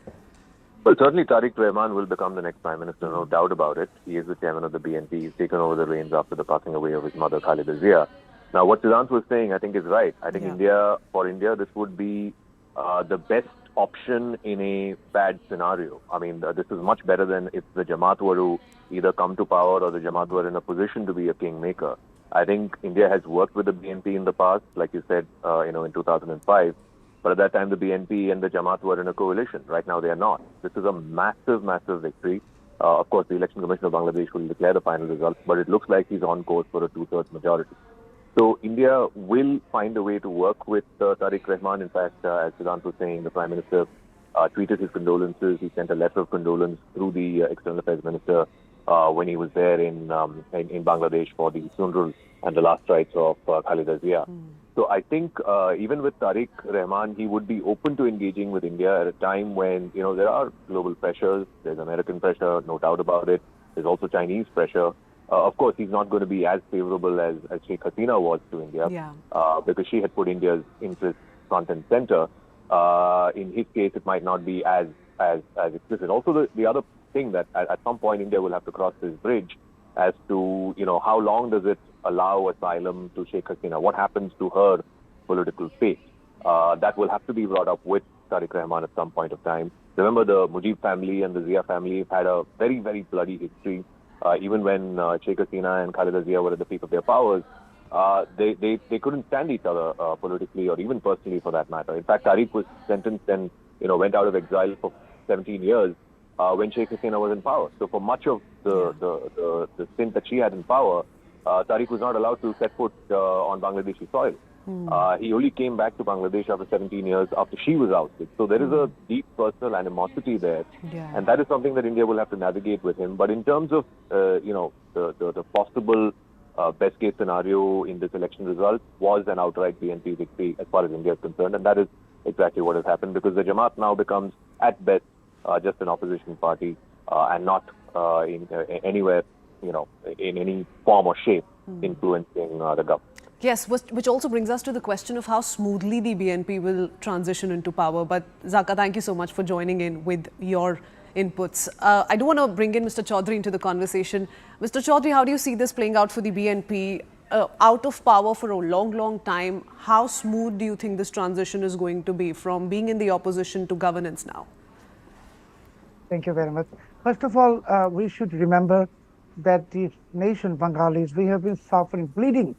L: Well, certainly Tariq Rahman will become the next Prime Minister, no doubt about it. He is the chairman of the BNP. He's taken over the reins after the passing away of his mother, Khalida Zia. Now, what Siddhant was saying, I think is right. I think for India, this would be the best option in a bad scenario. I mean, this is much better than if the Jamaat were to either come to power or the Jamaat were in a position to be a kingmaker. I think India has worked with the BNP in the past, like you said, in 2005. But at that time, the BNP and the Jamaat were in a coalition. Right now, they are not. This is a massive, massive victory. Of course, the Election Commission of Bangladesh will declare the final results, but it looks like he's on course for a two-thirds majority. So India will find a way to work with Tariq Rahman. In fact, as Siddhant was saying, the Prime Minister tweeted his condolences. He sent a letter of condolence through the External Affairs Minister when he was there in Bangladesh for the funeral and the last rites of Khalida Zia. So I think even with Tariq Rahman, he would be open to engaging with India at a time when, there are global pressures. There's American pressure, no doubt about it. There's also Chinese pressure. Of course, he's not going to be as favorable as Sheikh Hasina was to India, because she had put India's interests front and center. In his case, it might not be as explicit. Also, the other thing that at some point India will have to cross this bridge as to, how long does it allow asylum to Sheikh Hasina? What happens to her political fate? That will have to be brought up with Tariq Rahman at some point of time. Remember, the Mujib family and the Zia family have had a very, very bloody history. Even when Sheikh Hasina and Khalida Zia were at the peak of their powers, they couldn't stand each other politically or even personally, for that matter. In fact, Tariq was sentenced and went out of exile for 17 years when Sheikh Hasina was in power. So for much of the stint that she had in power, Tariq was not allowed to set foot on Bangladeshi soil. He only came back to Bangladesh after 17 years after she was ousted. So there is a deep personal animosity there. And that is something that India will have to navigate with him. But in terms of, the possible best case scenario in this election result was an outright BNP victory as far as India is concerned. And that is exactly what has happened, because the Jamaat now becomes at best just an opposition party and not anywhere, in any form or shape influencing the government.
A: Yes, which also brings us to the question of how smoothly the BNP will transition into power. But Zaka, thank you so much for joining in with your inputs. I do want to bring in Mr. Chaudhary into the conversation. Mr. Chaudhary, how do you see this playing out for the BNP? Out of power for a long, long time, how smooth do you think this transition is going to be from being in the opposition to governance now?
M: Thank you very much. First of all, we should remember that the nation, Bengalis, we have been suffering, bleeding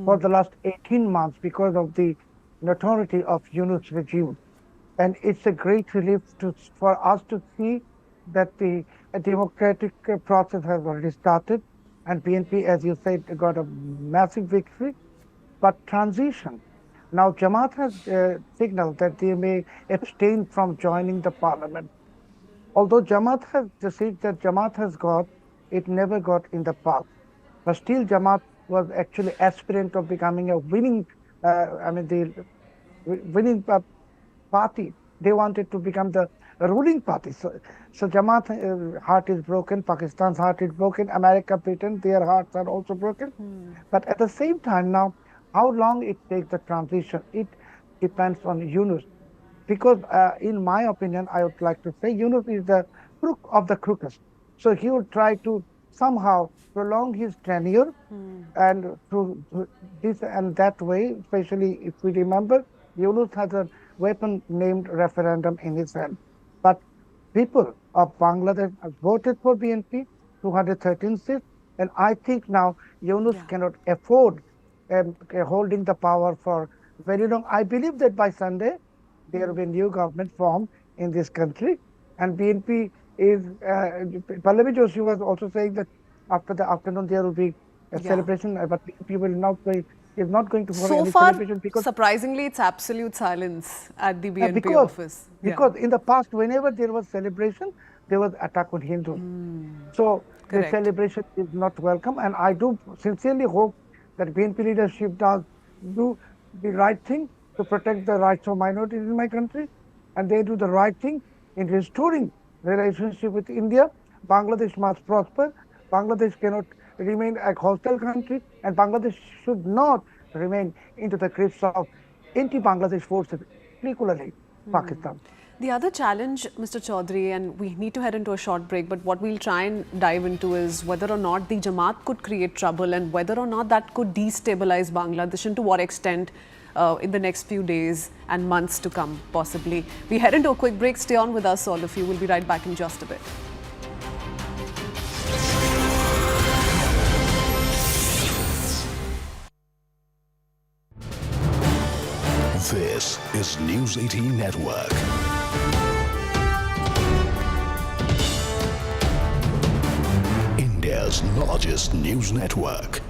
M: for the last 18 months because of the notoriety of Yunus regime. And it's a great relief for us to see that the democratic process has already started. And BNP, as you said, got a massive victory. But transition. Now, Jamaat has signaled that they may abstain from joining the parliament. Although Jamaat has, the seat that Jamaat has got, it never got in the past. But still, Jamaat was actually aspirant of becoming a winning, the winning party. They wanted to become the ruling party. So Jamaat's heart is broken, Pakistan's heart is broken, America, Britain, their hearts are also broken. But at the same time now, how long it takes the transition, it depends on Yunus. Because in my opinion, I would like to say Yunus is the crook of the crookest. So he will try to somehow prolong his tenure and through this and that way, especially if we remember, Yunus has a weapon named referendum in his hand. But people of Bangladesh have voted for BNP, 213 seats, and I think now Yunus cannot afford holding the power for very long. I believe that by Sunday, there will be a new government formed in this country, and BNP is, Pallavi Joshi was also saying that after the afternoon there will be a celebration, but BNP will not be, is not going to hold any celebration because
A: surprisingly, it's absolute silence at the BNP office.
M: Because in the past, whenever there was celebration, there was attack on Hindus. So the celebration is not welcome, and I do sincerely hope that BNP leadership does do the right thing to protect the rights of minorities in my country, and they do the right thing in restoring relationship with India. Bangladesh must prosper. Bangladesh cannot remain a hostile country, and Bangladesh should not remain into the grips of anti-Bangladesh forces, particularly Pakistan.
A: The other challenge, Mr. Chaudhary, and we need to head into a short break, but what we'll try and dive into is whether or not the Jamaat could create trouble and whether or not that could destabilize Bangladesh and to what extent in the next few days and months to come, possibly. We head into a quick break. Stay on with us, all of you. We'll be right back in just a bit.
F: This is News 18 Network. India's largest news network.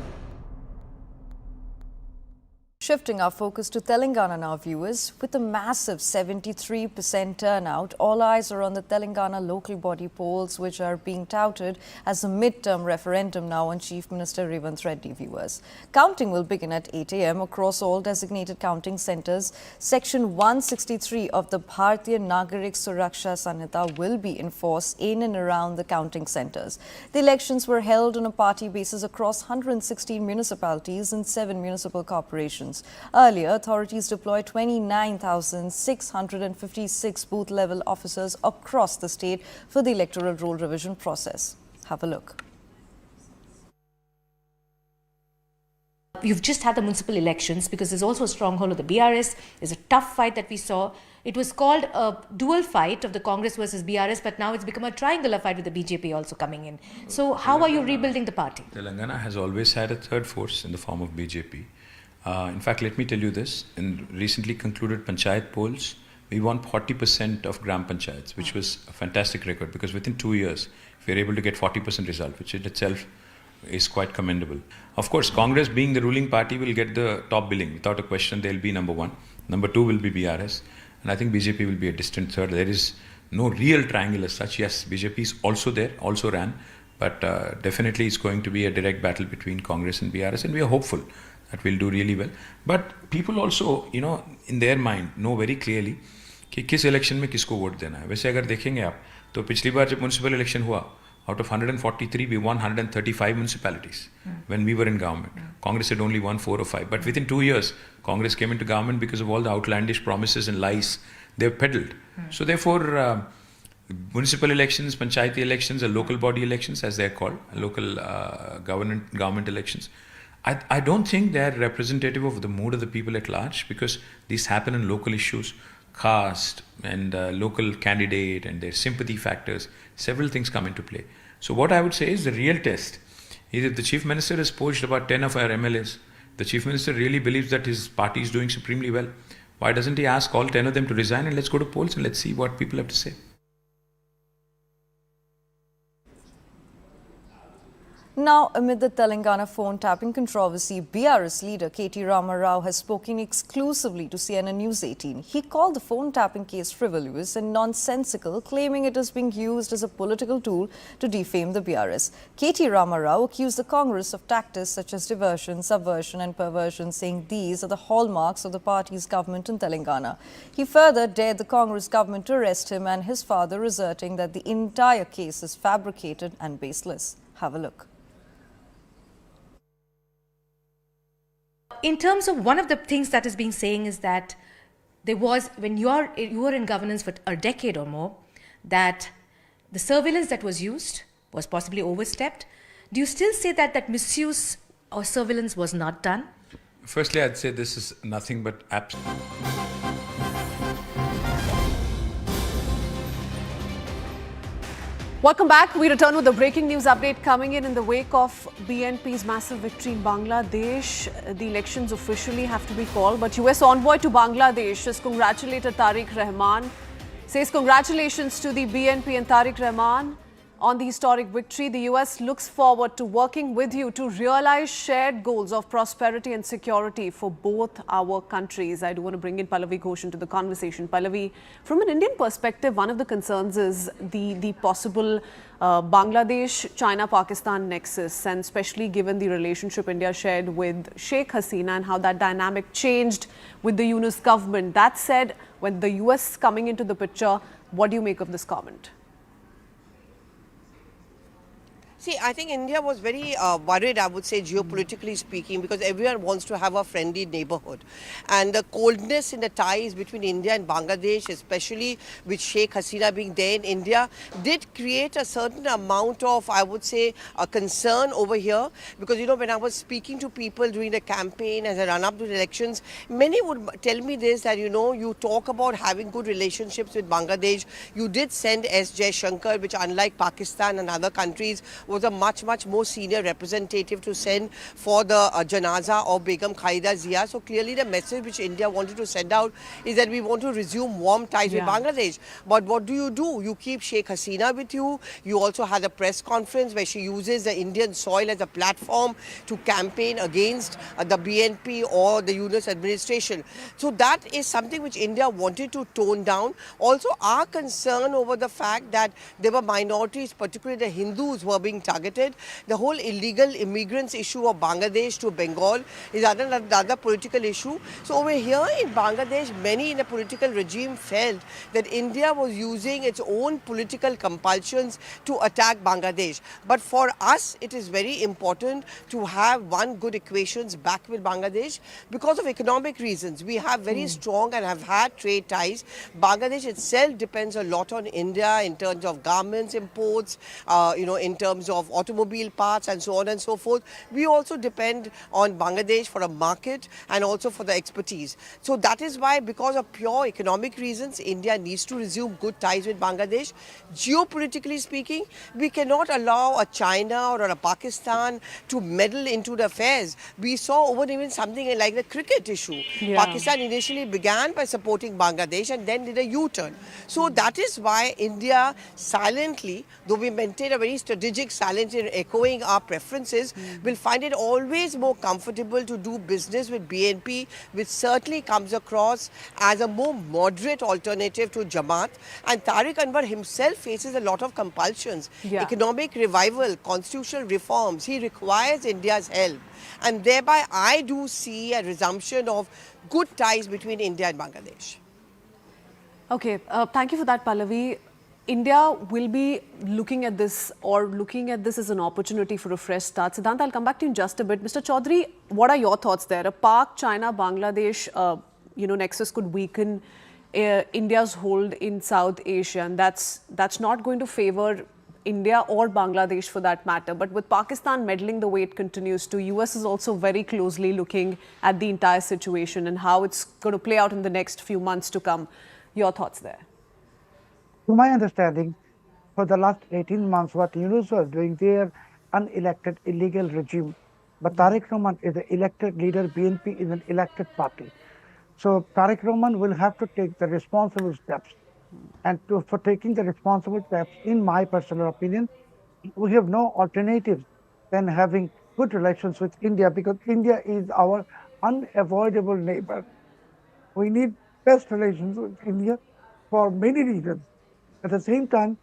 G: Shifting our focus to Telangana now, viewers. With a massive 73% turnout, all eyes are on the Telangana local body polls, which are being touted as a midterm referendum now on Chief Minister Revanth Reddy, viewers. Counting will begin at 8 a.m. across all designated counting centres. Section 163 of the Bharatiya Nagarik Suraksha Sanhita will be in force in and around the counting centres. The elections were held on a party basis across 116 municipalities and 7 municipal corporations. Earlier, authorities deployed 29,656 booth-level officers across the state for the electoral roll revision process. Have a look.
H: You've just had the municipal elections because there's also a stronghold of the BRS. There's a tough fight that we saw. It was called a dual fight of the Congress versus BRS, but now it's become a triangular fight with the BJP also coming in. So how are you rebuilding the party?
I: Telangana has always had a third force in the form of BJP. In fact, let me tell you this. In recently concluded Panchayat polls, we won 40% of Gram Panchayats, which was a fantastic record because within 2 years, if you're able to get 40% result, which in itself is quite commendable. Of course, Congress being the ruling party will get the top billing. Without a question, they'll be number one. Number two will be BRS. And I think BJP will be a distant third. There is no real triangle as such. Yes, BJP is also there, also ran. But definitely it's going to be a direct battle between Congress and BRS. And we are hopeful that we'll do really well. But people also, in their mind, know very clearly कि किस election में किसको vote देना है. वैसे अगर देखेंगे आप तो पिछली बार जब म्युनिसिपल इलेक्शन हुआ Out of 143, we won 135 municipalities when we were in government. Congress had only won 4 or 5. But within 2 years, Congress came into government because of all the outlandish promises and lies they've peddled. So therefore, municipal elections, panchayati elections, or local body elections, as they're called, local government elections, I don't think they're representative of the mood of the people at large, because these happen in local issues, caste and local candidate and their sympathy factors. Several things come into play. So what I would say is the real test is if the Chief Minister has poached about 10 of our MLAs, the Chief Minister really believes that his party is doing supremely well. Why doesn't he ask all 10 of them to resign, and let's go to polls and let's see what people have to say.
G: Now, amid the Telangana phone tapping controversy, BRS leader K.T. Rama Rao has spoken exclusively to CNN News 18. He called the phone tapping case frivolous and nonsensical, claiming it is being used as a political tool to defame the BRS. K.T. Rama Rao accused the Congress of tactics such as diversion, subversion and perversion, saying these are the hallmarks of the party's government in Telangana. He further dared the Congress government to arrest him and his father, asserting that the entire case is fabricated and baseless. Have a look.
H: In terms of one of the things that is being saying is that there was, when you were in governance for a decade or more, that the surveillance that was used was possibly overstepped. Do you still say that that misuse or surveillance was not done?
I: Firstly, I'd say this is nothing but absolute.
A: Welcome back. We return with a breaking news update coming in the wake of BNP's massive victory in Bangladesh. The elections officially have to be called, but US envoy to Bangladesh has congratulated Tariq Rahman. Says congratulations to the BNP and Tariq Rahman on the historic victory. The US looks forward to working with you to realize shared goals of prosperity and security for both our countries. I do want to bring in Pallavi Ghosh into the conversation. Pallavi, from an Indian perspective, one of the concerns is the possible Bangladesh-China-Pakistan nexus, and especially given the relationship India shared with Sheikh Hasina and how that dynamic changed with the Yunus government. That said, when the US coming into the picture, what do you make of this comment?
J: See, I think India was very worried, I would say, geopolitically speaking, because everyone wants to have a friendly neighborhood. And the coldness in the ties between India and Bangladesh, especially with Sheikh Hasina being there in India, did create a certain amount of, I would say, a concern over here. Because, you know, when I was speaking to people during the campaign as a run-up to the elections, many would tell me this, that, you know, you talk about having good relationships with Bangladesh. You did send S. Jaishankar, which unlike Pakistan and other countries, was a much more senior representative to send for the janaza of Begum Khalida Zia. So clearly the message which India wanted to send out is that we want to resume warm ties with Bangladesh. But what do? You keep Sheikh Hasina with you. You also had a press conference where she uses the Indian soil as a platform to campaign against the BNP or the Yunus administration. So that is something which India wanted to tone down. Also, our concern over the fact that there were minorities, particularly the Hindus, who are being targeted. The whole illegal immigrants issue of Bangladesh to Bengal is another political issue. So over here in Bangladesh, many in the political regime felt that India was using its own political compulsions to attack Bangladesh. But for us, it is very important to have one good equations back with Bangladesh because of economic reasons. We have very strong and have had trade ties. Bangladesh itself depends a lot on India in terms of garments imports, in terms of automobile parts and so on and so forth. We also depend on Bangladesh for a market and also for the expertise. So that is why, because of pure economic reasons, India needs to resume good ties with Bangladesh. Geopolitically speaking, we cannot allow a China or a Pakistan to meddle into the affairs. We saw over even something like the cricket issue. Pakistan initially began by supporting Bangladesh and then did a U-turn. So that is why India silently, though we maintain a very strategic silence in echoing our preferences, will find it always more comfortable to do business with BNP, which certainly comes across as a more moderate alternative to Jamaat. And Tariq Anwar himself faces a lot of compulsions. Economic revival, constitutional reforms, he requires India's help. And thereby I do see a resumption of good ties between India and Bangladesh.
A: Okay, thank you for that, Pallavi. India will be looking at this as an opportunity for a fresh start. Siddhant, I'll come back to you in just a bit. Mr. Chaudhary, what are your thoughts there? A Pak, China, Bangladesh, nexus could weaken India's hold in South Asia, and that's not going to favor India or Bangladesh for that matter. But with Pakistan meddling the way it continues to, US is also very closely looking at the entire situation and how it's going to play out in the next few months to come. Your thoughts there?
M: To my understanding, for the last 18 months, what Yunus was doing, they are unelected illegal regime. But Tariq Rahman is the elected leader, BNP is an elected party. So Tariq Rahman will have to take the responsible steps. And for taking the responsible steps, in my personal opinion, we have no alternative than having good relations with India, because India is our unavoidable neighbor. We need best relations with India for many reasons. At the same time,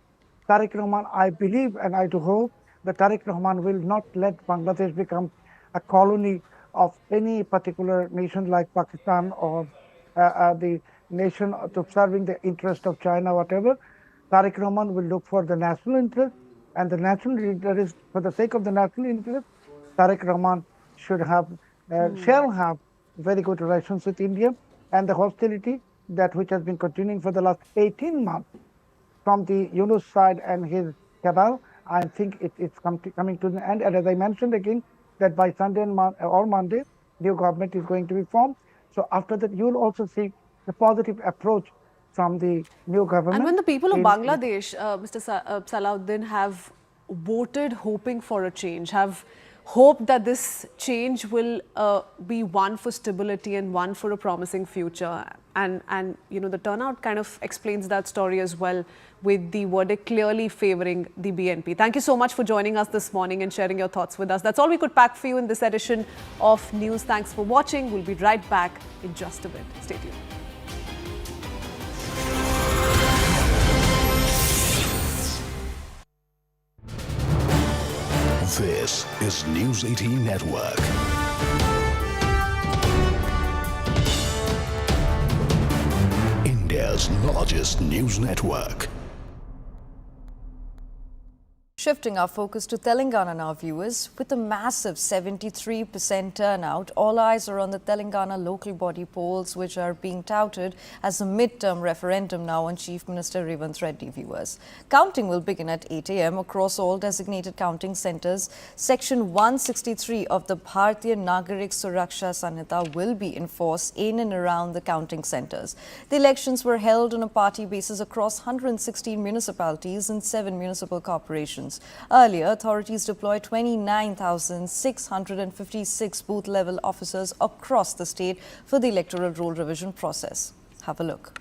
M: Tariq Rahman, I believe and I do hope that Tariq Rahman will not let Bangladesh become a colony of any particular nation like Pakistan or the nation to serving the interest of China, whatever. Tariq Rahman will look for the national interest, and the national interest, for the sake of the national interest, Tariq Rahman shall have very good relations with India, and the hostility which has been continuing for the last 18 months from the Yunus side and his cabal, I think it's coming to the end. And as I mentioned again, that by Sunday or Monday, new government is going to be formed. So after that, you will also see the positive approach from the new government.
A: And when the people of Bangladesh, Mr. Salahuddin, have voted hoping for a change, have hoped that this change will be one for stability and one for a promising future. And the turnout kind of explains that story as well, with the verdict clearly favoring the BNP. Thank you so much for joining us this morning and sharing your thoughts with us. That's all we could pack for you in this edition of News. Thanks for watching. We'll be right back in just a bit. Stay tuned.
F: This is News 18 Network. India's largest news network.
G: Shifting our focus to Telangana now, viewers. With a massive 73% turnout, all eyes are on the Telangana local body polls, which are being touted as a midterm referendum now on Chief Minister Revanth Reddy, viewers. Counting will begin at 8 a.m. across all designated counting centres. Section 163 of the Bharatiya Nagarik Suraksha Sanhita will be in force in and around the counting centres. The elections were held on a party basis across 116 municipalities and 7 municipal corporations. Earlier, authorities deployed 29,656 booth-level officers across the state for the electoral roll revision process. Have a look.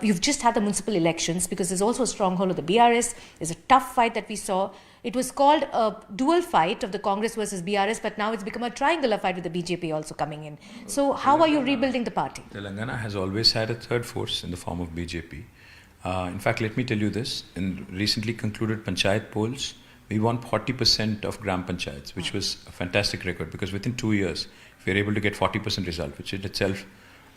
H: You've just had the municipal elections because there's also a stronghold of the BRS. There's a tough fight that we saw. It was called a dual fight of the Congress versus BRS, but now it's become a triangular fight with the BJP also coming in. So how are you rebuilding the party?
I: Telangana has always had a third force in the form of BJP. In fact, let me tell you this. In recently concluded Panchayat polls, we won 40% of Gram Panchayats, which was a fantastic record, because within 2 years, if we are able to get 40% result, which in itself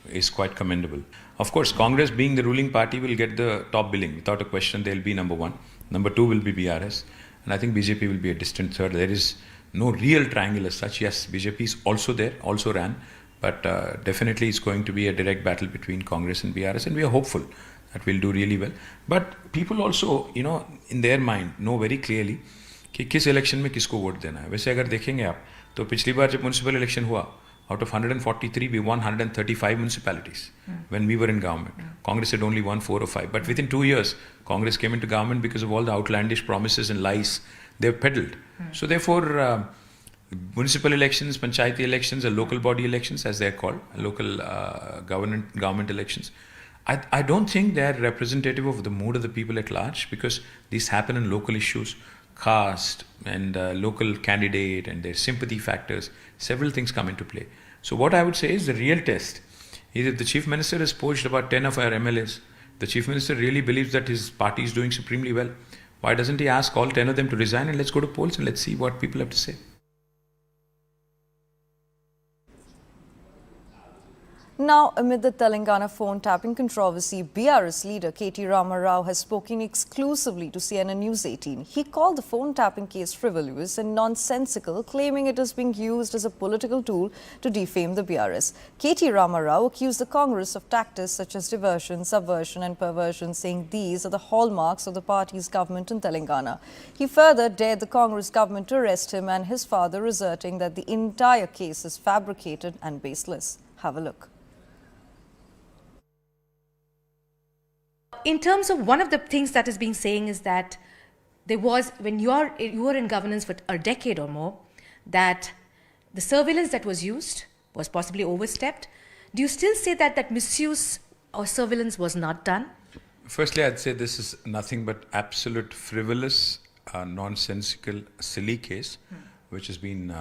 I: is quite commendable. Of course, Congress, being the ruling party, will get the top billing. Without a question, they'll be number one. Number two will be BRS. And I think BJP will be a distant third. There is no real triangle as such. Yes, BJP is also there, also ran. But definitely it's going to be a direct battle between Congress and BRS. And we are hopeful that we'll do really well. But people also, in their mind, know very clearly कि किस election में किसको vote देना है. वैसे अगर देखेंगे आप, तो पिछली बार जब म्यूनसिपल इलेक्शन हुआ, out of 143, we won 135 municipalities when we were in government. Congress had only won 4 or 5. But within 2 years, Congress came into government because of all the outlandish promises and lies they've peddled. So therefore, municipal elections, panchayati elections, or local body elections, as they're called, local government elections, I don't think they're representative of the mood of the people at large, because these happen in local issues, caste and local candidate and their sympathy factors. Several things come into play. So what I would say is the real test is if the Chief Minister has poached about 10 of our MLAs, the Chief Minister really believes that his party is doing supremely well. Why doesn't he ask all 10 of them to resign, and let's go to polls and let's see what people have to say.
G: Now, amid the Telangana phone tapping controversy, BRS leader K.T. Rama Rao has spoken exclusively to CNN News 18. He called the phone tapping case frivolous and nonsensical, claiming it is being used as a political tool to defame the BRS. K.T. Rama Rao accused the Congress of tactics such as diversion, subversion and perversion, saying these are the hallmarks of the party's government in Telangana. He further dared the Congress government to arrest him and his father, asserting that the entire case is fabricated and baseless. Have a look.
H: In terms of one of the things that is being saying is that there was, when you were in governance for a decade or more, that the surveillance that was used was possibly overstepped. Do you still say that that misuse or surveillance was not done?
I: Firstly, I'd say this is nothing but absolute frivolous, nonsensical, silly case, which has been...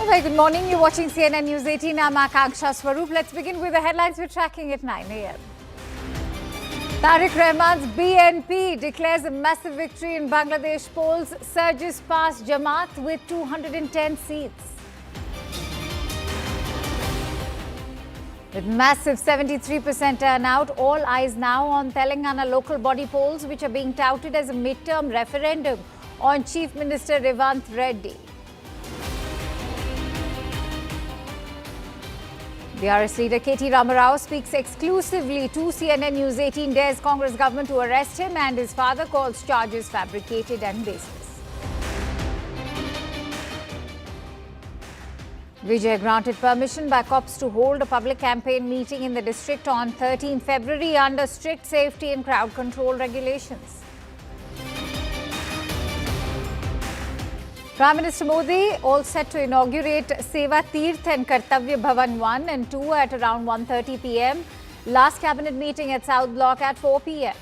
N: Very good morning. You're watching CNN News 18. I'm Akanksha Swaroop. Let's begin with the headlines we're tracking at 9 a.m. Tariq Rahman's BNP declares a massive victory in Bangladesh polls, surges past Jamaat with 210 seats. With massive 73% turnout, all eyes now on Telangana local body polls, which are being touted as a midterm referendum on Chief Minister Revant Reddy. BRS leader K.T. Rama Rao speaks exclusively to CNN News 18, dares Congress government to arrest him, and his father calls charges fabricated and baseless. Vijay granted permission by cops to hold a public campaign meeting in the district on 13 February under strict safety and crowd control regulations. Prime Minister Modi all set to inaugurate Seva Tirth and Kartavya Bhavan 1 and 2 at around 1:30 p.m. Last cabinet meeting at South Block at 4 p.m.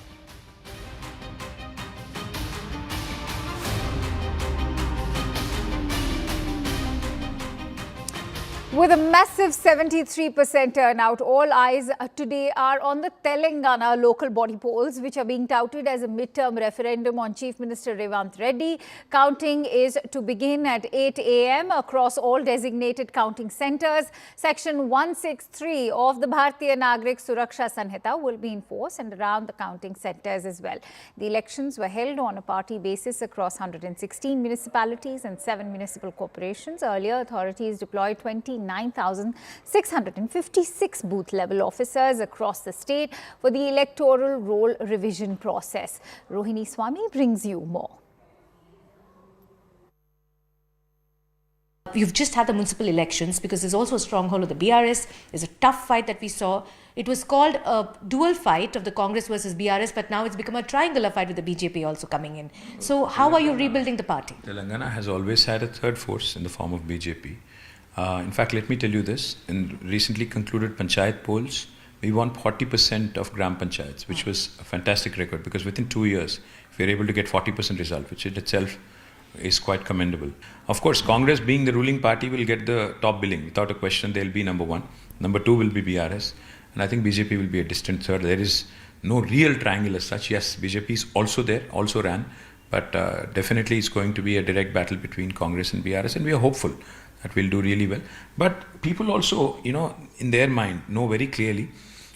N: With a massive 73% turnout, all eyes today are on the Telangana local body polls, which are being touted as a midterm referendum on Chief Minister Revant Reddy. Counting is to begin at 8 a.m. across all designated counting centres. Section 163 of the Bharatiya Nagrik Suraksha Sanhita will be in force and around the counting centres as well. The elections were held on a party basis across 116 municipalities and 7 municipal corporations. Earlier, authorities deployed 29,656 booth-level officers across the state for the electoral roll revision process. Rohini Swami brings you more.
H: You've just had the municipal elections because there's also a stronghold of the BRS. There's a tough fight that we saw. It was called a dual fight of the Congress versus BRS, but now it's become a triangular fight with the BJP also coming in. So how are you rebuilding the party?
I: Telangana has always had a third force in the form of BJP. In fact, let me tell you this. In recently concluded Panchayat polls, we won 40% of Gram Panchayats, which was a fantastic record because within 2 years, if we are able to get 40% result, which in itself is quite commendable. Of course, Congress being the ruling party will get the top billing. Without a question, they'll be number one. Number two will be BRS. And I think BJP will be a distant third. There is no real triangle as such. Yes, BJP is also there, also ran. But definitely it's going to be a direct battle between Congress and BRS. And we are hopeful that we'll do really well. But people also, in their mind, know very clearly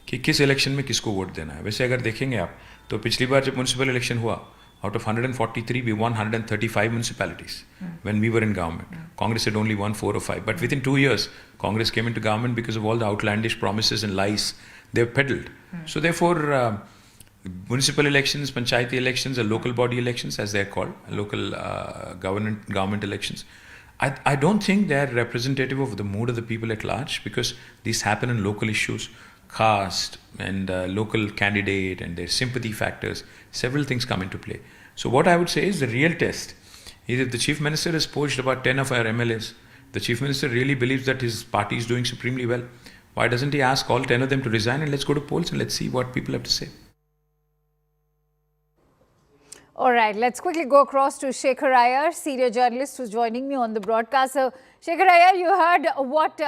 I: कि किस election में किसको vote देना है. वैसे अगर देखेंगे आप, तो पिछली बार जब म्यूनसिपल इलेक्शन हुआ, out of 143, we won 135 municipalities when we were in government. Congress had only won 4 or 5. But within 2 years, Congress came into government because of all the outlandish promises and lies they've peddled. So therefore, municipal elections, panchayati elections, or local body elections, as they're called, local government elections, I don't think they're representative of the mood of the people at large because these happen in local issues, caste and local candidate and their sympathy factors. Several things come into play. So what I would say is the real test is if the Chief Minister has poached about 10 of our MLAs, the Chief Minister really believes that his party is doing supremely well, why doesn't he ask all 10 of them to resign and let's go to polls and let's see what people have to say.
N: All right, let's quickly go across to Shekhar Iyer, senior journalist who's joining me on the broadcast. So, Shekhar Iyer, you heard what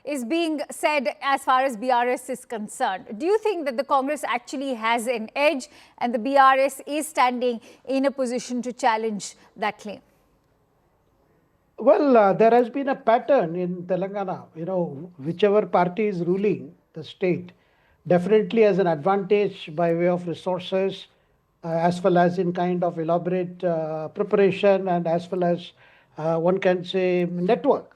N: is being said as far as BRS is concerned. Do you think that the Congress actually has an edge and the BRS is standing in a position to challenge that claim?
M: Well, there has been a pattern in Telangana. You know, whichever party is ruling the state definitely has an advantage by way of resources, as well as in kind of elaborate preparation, and as well as one can say network.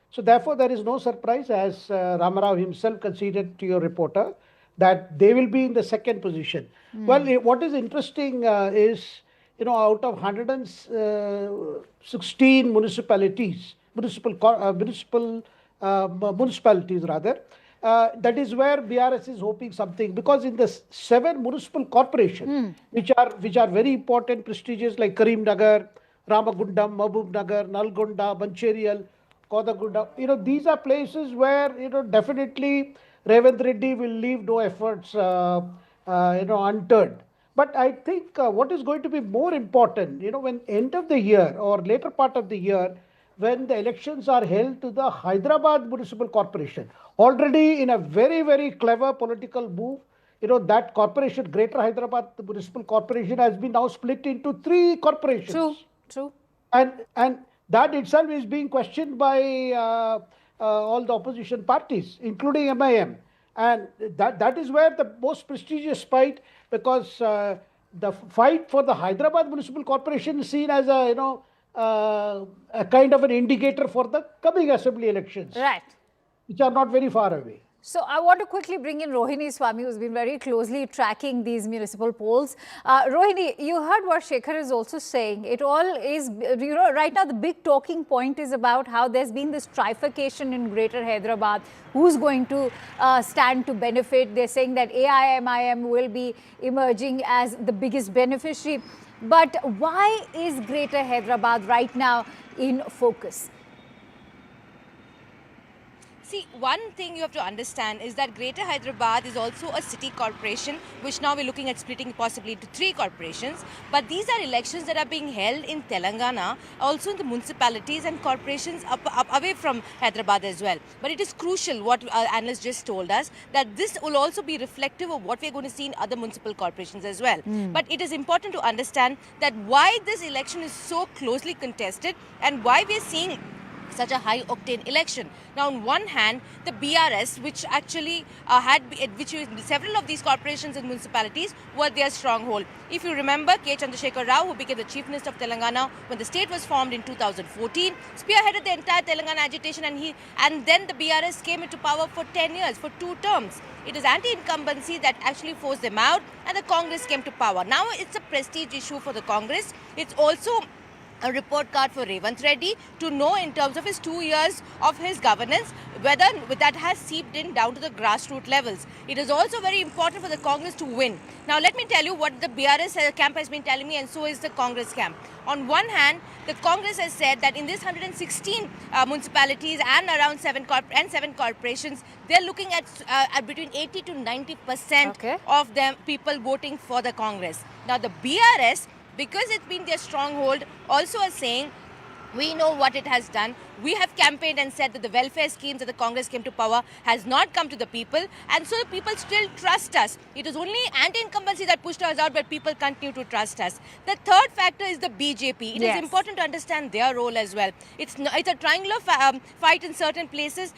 M: So therefore, there is no surprise, as Ramarao himself conceded to your reporter, that they will be in the second position. Well, what is interesting is, you know, out of 116 municipalities, municipalities rather, that is where BRS is hoping something, because in the seven municipal corporations, which are very important, prestigious, like Karimnagar, Ramagundam, Mahbub Nagar, Nalgonda, Mancherial, Kodagunda. You know, these are places where, you know, definitely Revant Reddy will leave no efforts, unturned. But I think what is going to be more important, you know, when end of the year or later part of the year, when the elections are held to the Hyderabad Municipal Corporation, already in a very, very clever political move, you know, that corporation, Greater Hyderabad Municipal Corporation, has been now split into three corporations.
N: True.
M: And that itself is being questioned by all the opposition parties, including MIM. And that is where the most prestigious fight, because the fight for the Hyderabad Municipal Corporation is seen as a kind of an indicator for the coming assembly elections,
N: Right.
M: which are not very far away.
N: So I want to quickly bring in Rohini Swami, who's been very closely tracking these municipal polls. Rohini, you heard what Shekhar is also saying. It all is, you know, right now the big talking point is about how there's been this trifurcation in Greater Hyderabad. Who's going to stand to benefit? They're saying that AIMIM will be emerging as the biggest beneficiary. But why is Greater Hyderabad right now in focus?
O: See, one thing you have to understand is that Greater Hyderabad is also a city corporation, which now we're looking at splitting possibly into three corporations. But these are elections that are being held in Telangana, also in the municipalities and corporations up away from Hyderabad as well. But it is crucial what our analyst just told us, that this will also be reflective of what we're going to see in other municipal corporations as well. But it is important to understand that why this election is so closely contested and why we're seeing such a high octane election. Now, on one hand, the BRS, which actually several of these corporations and municipalities were their stronghold. If you remember, K. Chandrasekhar Rao, who became the Chief Minister of Telangana when the state was formed in 2014, spearheaded the entire Telangana agitation, and then the BRS came into power for 10 years, for 2 terms. It is anti-incumbency that actually forced them out, and the Congress came to power. Now, it's a prestige issue for the Congress. It's also a report card for Revant Reddy to know in terms of his 2 years of his governance, whether that has seeped in down to the grassroots levels. It is also very important for the Congress to win. Now, let me tell you what the BRS camp has been telling me, and so is the Congress camp. On one hand, the Congress has said that in this 116 municipalities and around 7 corporations, they're looking at between 80 to 90% of them people voting for the Congress. Now, the BRS, because it's been their stronghold, also are saying, we know what it has done. We have campaigned and said that the welfare schemes that the Congress came to power has not come to the people, and so the people still trust us. It is only anti-incumbency that pushed us out, but people continue to trust us. The third factor is the BJP. It is important to understand their role as well. It's a triangular fight in certain places.